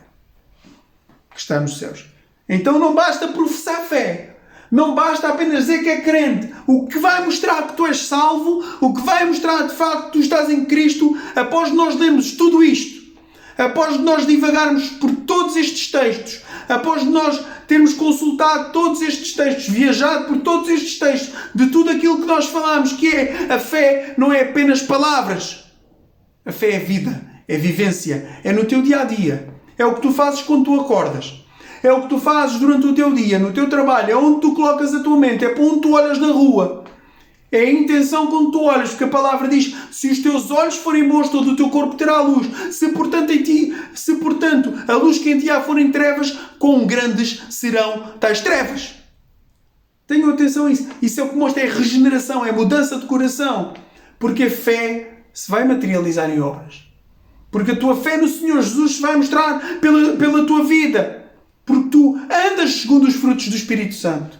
que está nos céus. Então não basta professar fé, não basta apenas dizer que é crente. O que vai mostrar que tu és salvo, o que vai mostrar de facto que tu estás em Cristo, após nós lermos tudo isto, após nós divagarmos por todos estes textos, após nós termos consultado todos estes textos, viajado por todos estes textos, de tudo aquilo que nós falamos, que é a fé não é apenas palavras. A fé é vida, é vivência, é no teu dia-a-dia. É o que tu fazes quando tu acordas. É o que tu fazes durante o teu dia, no teu trabalho. É onde tu colocas a tua mente, é para onde tu olhas na rua. É a intenção quando tu olhas, porque a palavra diz: se os teus olhos forem bons, todo o teu corpo terá luz. Se portanto a luz que em ti há forem trevas, quão grandes serão tais trevas. Tenham atenção a isso. Isso é o que mostra, é regeneração, é mudança de coração. Porque a fé se vai materializar em obras. Porque a tua fé no Senhor Jesus se vai mostrar pela tua vida. Porque tu andas segundo os frutos do Espírito Santo.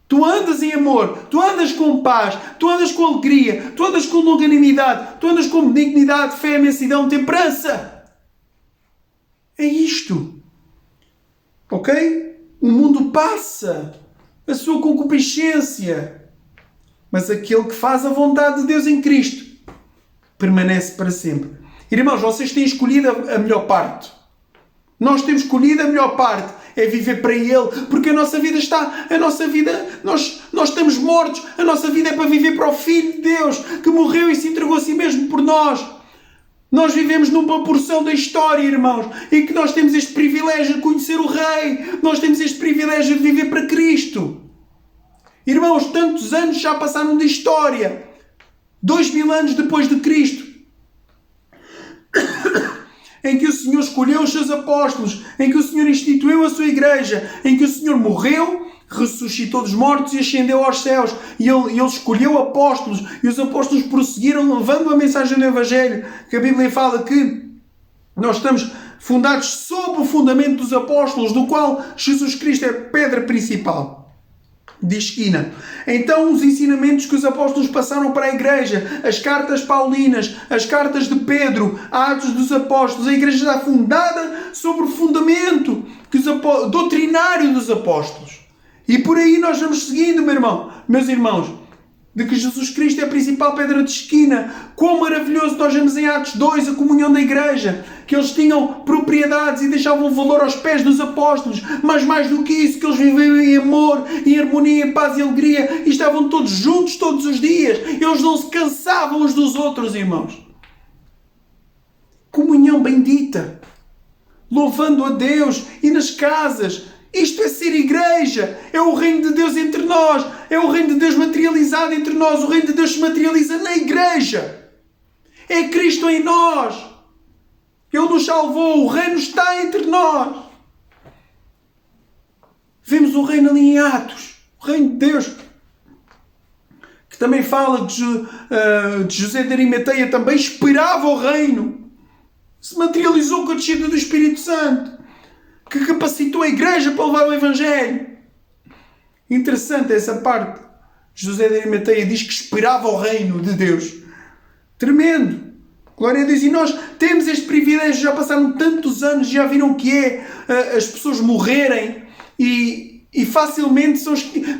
Tu andas em amor, tu andas com paz, tu andas com alegria, tu andas com longanimidade, tu andas com benignidade, fé, mansidão, temperança. É isto. Ok? O mundo passa, a sua concupiscência, mas aquele que faz a vontade de Deus em Cristo permanece para sempre. Irmãos, vocês têm escolhido a melhor parte. Nós temos escolhido a melhor parte. É viver para Ele. Porque a nossa vida nós estamos mortos. A nossa vida é para viver para o Filho de Deus, que morreu e se entregou a si mesmo por nós. Nós vivemos numa porção da história, irmãos, e que nós temos este privilégio de conhecer o Rei. Nós temos este privilégio de viver para Cristo. Irmãos, tantos anos já passaram de história. 2000 anos depois de Cristo, em que o Senhor escolheu os seus apóstolos, em que o Senhor instituiu a sua igreja, em que o Senhor morreu, ressuscitou dos mortos e ascendeu aos céus. E ele escolheu apóstolos, e os apóstolos prosseguiram levando a mensagem do Evangelho, que a Bíblia fala que nós estamos fundados sob o fundamento dos apóstolos, do qual Jesus Cristo é a pedra principal de esquina. Então os ensinamentos que os apóstolos passaram para a igreja, as cartas paulinas, as cartas de Pedro, Atos dos Apóstolos, a igreja está fundada sobre o fundamento doutrinário dos apóstolos. E por aí nós vamos seguindo, meus irmãos, de que Jesus Cristo é a principal pedra de esquina. Quão maravilhoso nós vemos em Atos 2, a comunhão da igreja, que eles tinham propriedades e deixavam valor aos pés dos apóstolos, mas mais do que isso, que eles viviam em amor, em harmonia, em paz e alegria, e estavam todos juntos todos os dias. Eles não se cansavam uns dos outros, irmãos. Comunhão bendita, louvando a Deus, e nas casas. Isto é ser igreja, é o reino de Deus entre nós, é o reino de Deus materializado entre nós. O reino de Deus se materializa na igreja, é Cristo em nós. Ele nos salvou. O reino está entre nós. Vemos o reino ali em Atos. O reino de Deus. Que também fala de José de Arimateia. Também esperava o reino. Se materializou com a descida do Espírito Santo. Que capacitou a igreja para levar o Evangelho. Interessante essa parte. José de Arimateia diz que esperava o reino de Deus. Tremendo. Glória a Deus. E nós temos este privilégio. Já passaram tantos anos. Já viram o que é as pessoas morrerem. E facilmente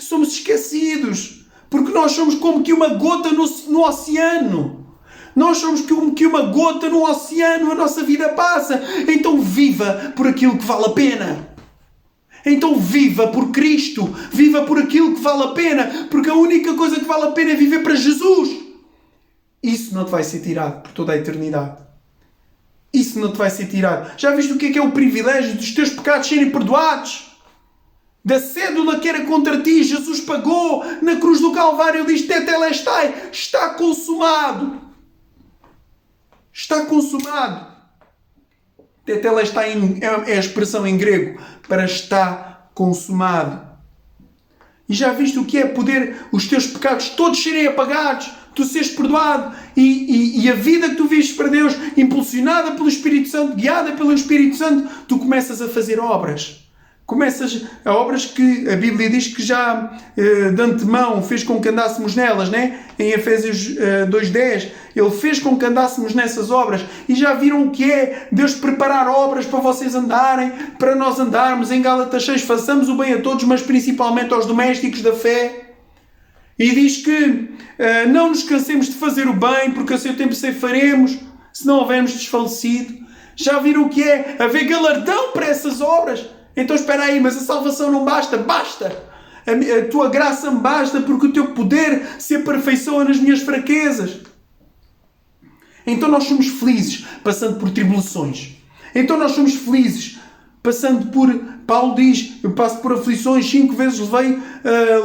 somos esquecidos. Porque nós somos como que uma gota no oceano. Nós somos como que uma gota no oceano. A nossa vida passa. Então viva por aquilo que vale a pena. Então viva por Cristo. Viva por aquilo que vale a pena. Porque a única coisa que vale a pena é viver para Jesus. Isso não te vai ser tirado por toda a eternidade. Isso não te vai ser tirado. Já viste o que é o privilégio dos teus pecados serem perdoados? Da cédula que era contra ti, Jesus pagou na cruz do Calvário. Ele diz: Tetelestai, está consumado. Está consumado. Tetelestai é a expressão em grego para está consumado. E já viste o que é poder os teus pecados todos serem apagados, tu seres perdoado e a vida que tu vives para Deus, impulsionada pelo Espírito Santo, guiada pelo Espírito Santo, tu começas a fazer obras. Começas a obras que a Bíblia diz que já de antemão fez com que andássemos nelas, né? Em Efésios 2:10, Ele fez com que andássemos nessas obras. E já viram o que é Deus preparar obras para vocês andarem, para nós andarmos. Em Gálatas 6, façamos o bem a todos, mas principalmente aos domésticos da fé. E diz que não nos cansemos de fazer o bem, porque a seu tempo ceifaremos, se não houvermos desfalecido. Já viram o que é haver galardão para essas obras? Então espera aí, mas a salvação não basta? Basta! A tua graça me basta porque o teu poder se aperfeiçoa nas minhas fraquezas. Então nós somos felizes passando por tribulações. Então nós somos felizes passando por... Paulo diz, eu passo por aflições, 5 vezes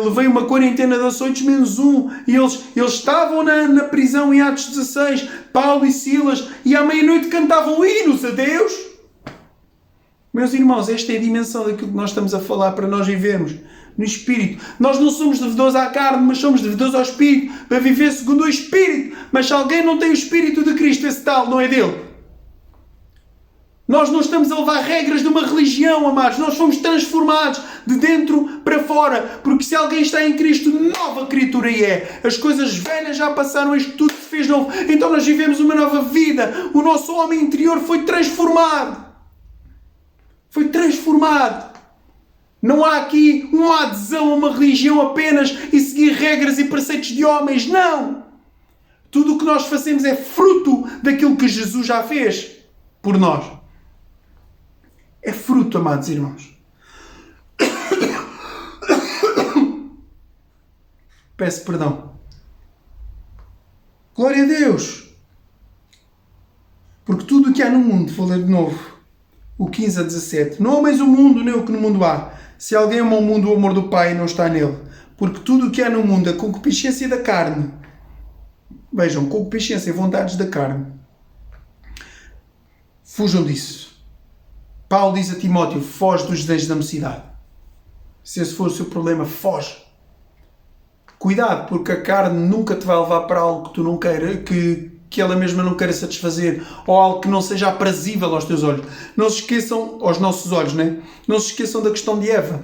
levei uma quarentena de açoites menos um. E eles estavam na prisão em Atos 16, Paulo e Silas, e à meia-noite cantavam hinos a Deus. Meus irmãos, esta é a dimensão daquilo que nós estamos a falar para nós vivermos no Espírito. Nós não somos devedores à carne, mas somos devedores ao Espírito, para viver segundo o Espírito. Mas se alguém não tem o Espírito de Cristo, esse tal não é dele. Nós não estamos a levar regras de uma religião, amados. Nós fomos transformados de dentro para fora. Porque se alguém está em Cristo, nova criatura é. As coisas velhas já passaram, isto tudo se fez novo. Então nós vivemos uma nova vida. O nosso homem interior foi transformado. Foi transformado. Não há aqui uma adesão a uma religião apenas e seguir regras e preceitos de homens. Não! Tudo o que nós fazemos é fruto daquilo que Jesus já fez por nós. É fruto, amados irmãos. Peço perdão. Glória a Deus. Porque tudo o que há no mundo, vou ler de novo. O 15 a 17. Não ameis o mundo, nem o que no mundo há. Se alguém ama o mundo, o amor do Pai não está nele. Porque tudo o que há no mundo, a concupiscência da carne. Vejam, concupiscência e vontades da carne. Fujam disso. Paulo diz a Timóteo, foge dos desejos da mocidade. Se esse for o seu problema, foge. Cuidado, porque a carne nunca te vai levar para algo que tu não queira, que ela mesma não queira satisfazer, ou algo que não seja aprazível aos teus olhos. Não se esqueçam, aos nossos olhos, né? Não se esqueçam da questão de Eva.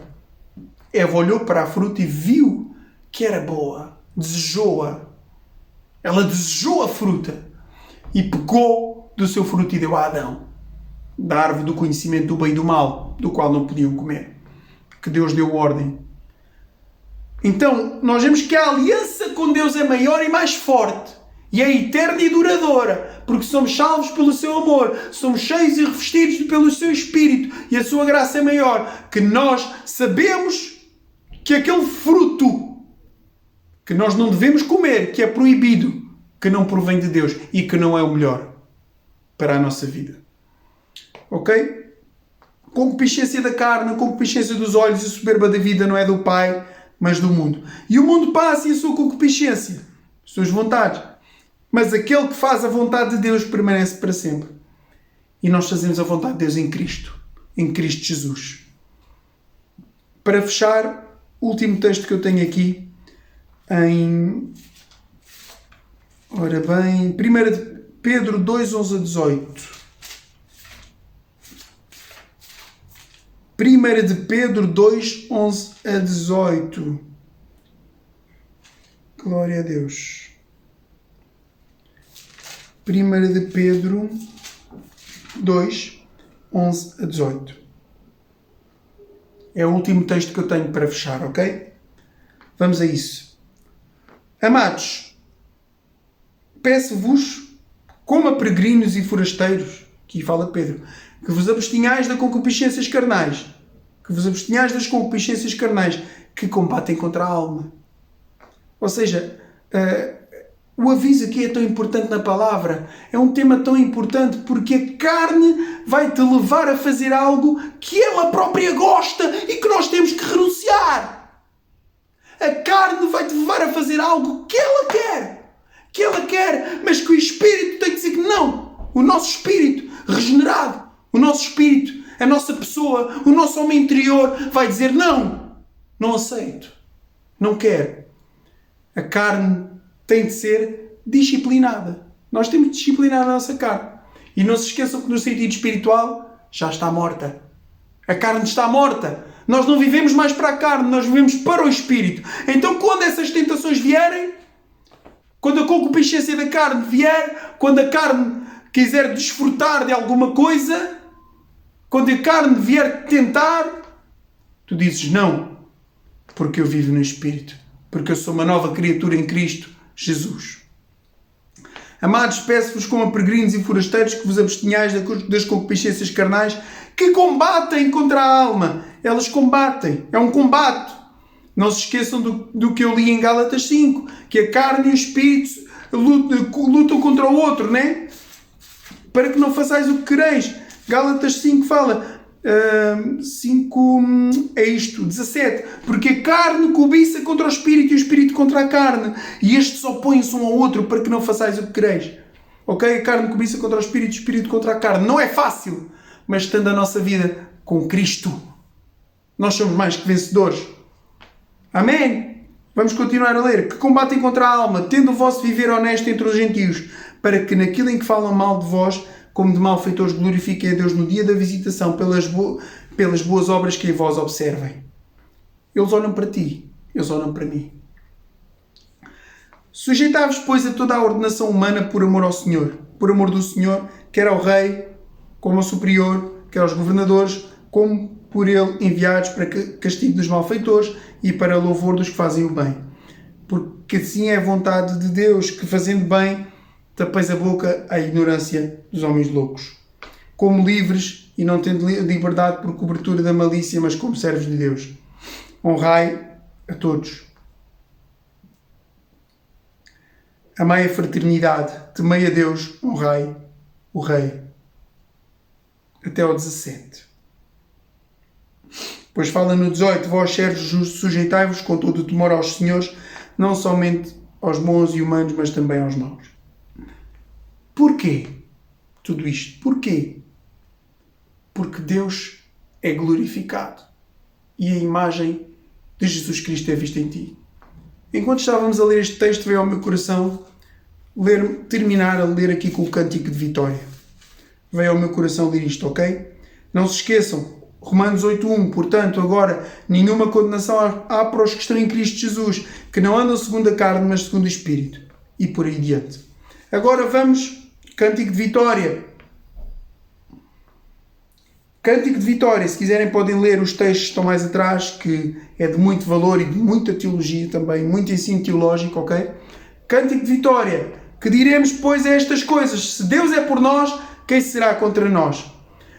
Eva olhou para a fruta e viu que era boa. Desejou-a. Ela desejou a fruta. E pegou do seu fruto e deu a Adão. Da árvore do conhecimento do bem e do mal, do qual não podiam comer. Que Deus deu ordem. Então, nós vemos que a aliança com Deus é maior e mais forte. E é eterna e duradoura. Porque somos salvos pelo seu amor. Somos cheios e revestidos pelo seu Espírito. E a sua graça é maior. Que nós sabemos que aquele fruto que nós não devemos comer, que é proibido, que não provém de Deus e que não é o melhor para a nossa vida. Ok? Concupiscência da carne, concupiscência dos olhos e soberba da vida não é do Pai, mas do mundo. E o mundo passa e a sua concupiscência, as suas vontades. Mas aquele que faz a vontade de Deus permanece para sempre. e nós fazemos a vontade de Deus em Cristo Jesus. Para fechar, o último texto que eu tenho aqui, ora bem, 1 Pedro 2, 11 a 18. 1 de Pedro 2, 11 a 18. Glória a Deus. 1 de Pedro 2, 11 a 18. É o último texto que eu tenho para fechar, ok? Vamos a isso. Amados, peço-vos, como a peregrinos e forasteiros, aqui fala Pedro, que vos abstinhais das concupiscências carnais, que combatem contra a alma. Ou seja, o aviso aqui é tão importante na palavra, é um tema tão importante porque a carne vai te levar a fazer algo que ela própria gosta e que nós temos que renunciar. A carne vai te levar a fazer algo que ela quer, mas que o Espírito tem que dizer que não. O nosso Espírito regenerado, o nosso Espírito, a nossa pessoa, o nosso homem interior vai dizer não aceito, não quero. A carne tem de ser disciplinada. Nós temos de disciplinar a nossa carne. E não se esqueçam que no sentido espiritual já está morta. A carne está morta. Nós não vivemos mais para a carne, nós vivemos para o Espírito. Então quando essas tentações vierem, quando a concupiscência da carne vier, quando a carne quiser desfrutar de alguma coisa, quando a carne vier tentar, tu dizes não, porque eu vivo no Espírito, porque eu sou uma nova criatura em Cristo Jesus. Amados, peço-vos como peregrinos e forasteiros que vos abstenhais das concupiscências carnais que combatem contra a alma. Elas combatem. É um combate. Não se esqueçam do que eu li em Gálatas 5, que a carne e o espírito lutam contra o outro, né? Para que não façais o que quereis. Gálatas 5 fala... 5 é isto, 17, porque a carne cobiça contra o espírito e o espírito contra a carne, e estes opõem-se um ao outro para que não façais o que quereis. Ok? A carne cobiça contra o espírito contra a carne. Não é fácil, mas estando a nossa vida com Cristo, nós somos mais que vencedores. Amém? Vamos continuar a ler. Que combatem contra a alma, tendo o vosso viver honesto entre os gentios, para que naquilo em que falam mal de vós, como de malfeitores, glorifiquem a Deus no dia da visitação pelas boas obras que em vós observem. Eles olham para ti, eles olham para mim. Sujeitai-vos, pois, a toda a ordenação humana por amor ao Senhor, por amor do Senhor, quer ao rei, como ao superior, quer aos governadores, como por ele enviados para castigo dos malfeitores e para louvor dos que fazem o bem. Porque assim é a vontade de Deus, que fazendo bem, tapeis a boca à ignorância dos homens loucos. Como livres e não tendo liberdade por cobertura da malícia, mas como servos de Deus. Honrai a todos. Amai a fraternidade, temei a Deus, honrai o Rei. Até ao 17. Pois fala no 18, vós servos justos, sujeitai-vos com todo o temor aos senhores, não somente aos bons e humanos, mas também aos maus. Porquê tudo isto? Porquê? Porque Deus é glorificado e a imagem de Jesus Cristo é vista em ti. Enquanto estávamos a ler este texto, veio ao meu coração terminar a ler aqui com o cântico de vitória. Veio ao meu coração ler isto, ok? Não se esqueçam, Romanos 8.1, portanto, agora nenhuma condenação há para os que estão em Cristo Jesus, que não andam segundo a carne, mas segundo o Espírito. E por aí adiante. Agora vamos... Cântico de Vitória. Cântico de Vitória. Se quiserem podem ler os textos que estão mais atrás, que é de muito valor e de muita teologia também, muito ensino teológico, ok? Cântico de Vitória. Que diremos, pois, a estas coisas? Se Deus é por nós, quem será contra nós?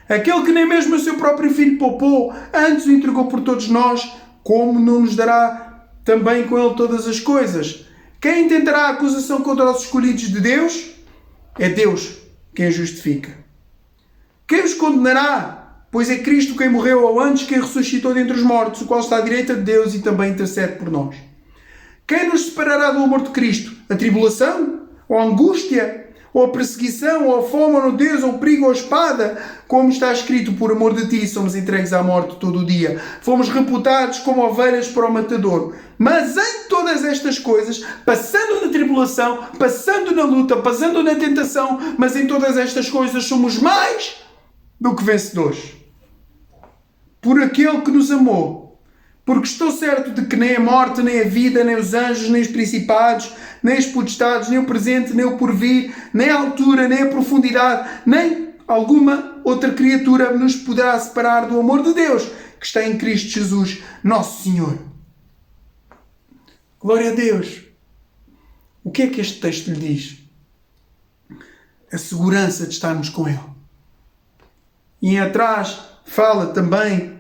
Aquele que nem mesmo o seu próprio Filho poupou, antes o entregou por todos nós, como não nos dará também com ele todas as coisas? Quem intentará a acusação contra os escolhidos de Deus? É Deus quem os justifica. Quem os condenará? Pois é Cristo quem morreu, ou antes quem ressuscitou dentre os mortos, o qual está à direita de Deus e também intercede por nós. Quem nos separará do amor de Cristo? A tribulação? Ou a angústia? ou a perseguição, ou a fome, ou nudez, ou o perigo, ou a espada, como está escrito, por amor de ti somos entregues à morte todo o dia. Fomos reputados como ovelhas para o matador. Mas em todas estas coisas, passando na tribulação, passando na luta, passando na tentação, mas em todas estas coisas somos mais do que vencedores. Por aquele que nos amou. Porque estou certo de que nem a morte, nem a vida, nem os anjos, nem os principados, nem os potestades, nem o presente, nem o porvir, nem a altura, nem a profundidade, nem alguma outra criatura nos poderá separar do amor de Deus que está em Cristo Jesus, nosso Senhor. Glória a Deus! O que é que este texto lhe diz? A segurança de estarmos com Ele. E em atrás fala também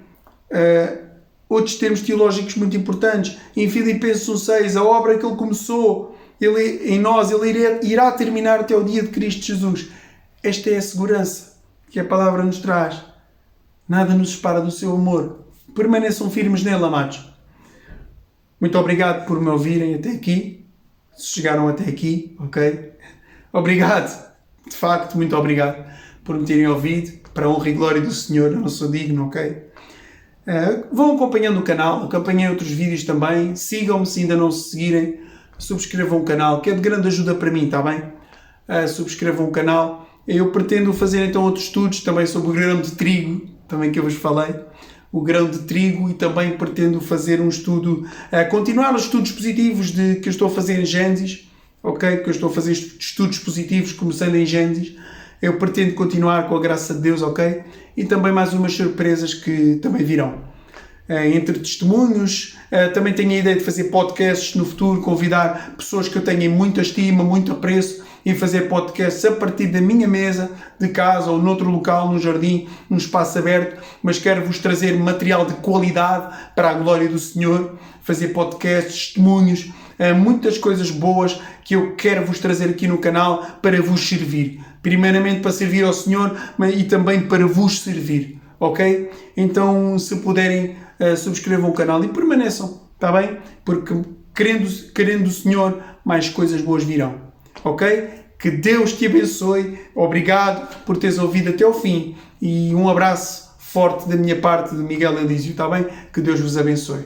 outros termos teológicos muito importantes. Em Filipenses 1,6, a obra que Ele começou em nós, Ele irá terminar até o dia de Cristo Jesus. Esta é a segurança que a palavra nos traz. Nada nos separa do seu amor. Permaneçam firmes nele, amados. Muito obrigado por me ouvirem até aqui. Se chegaram até aqui, ok? Obrigado. De facto, muito obrigado por me terem ouvido. Para a honra e glória do Senhor, eu não sou digno, ok? Vão acompanhando o canal, acompanhem outros vídeos também. Sigam-me se ainda não se seguirem. Subscrevam o canal, que é de grande ajuda para mim, está bem? Subscrevam o canal. Eu pretendo fazer então outros estudos também sobre o grão de trigo, também que eu vos falei. O grão de trigo, e também pretendo fazer um estudo, continuar os estudos positivos que eu estou a fazer em Gênesis, ok? Que eu estou a fazer estudos positivos começando em Gênesis. Eu pretendo continuar com a graça de Deus, ok? E também mais umas surpresas que também virão. Entre testemunhos, também tenho a ideia de fazer podcasts no futuro, convidar pessoas que eu tenho em muita estima, muito apreço, e fazer podcasts a partir da minha mesa de casa ou noutro local, no jardim, num espaço aberto, mas quero-vos trazer material de qualidade para a glória do Senhor, fazer podcasts, testemunhos, muitas coisas boas que eu quero vos trazer aqui no canal para vos servir. Primeiramente para servir ao Senhor, mas e também para vos servir, ok? Então, se puderem, subscrevam o canal e permaneçam, está bem? Porque querendo o Senhor, mais coisas boas virão, ok? Que Deus te abençoe. Obrigado por teres ouvido até ao fim e um abraço forte da minha parte, de Miguel Elísio, está bem? Que Deus vos abençoe.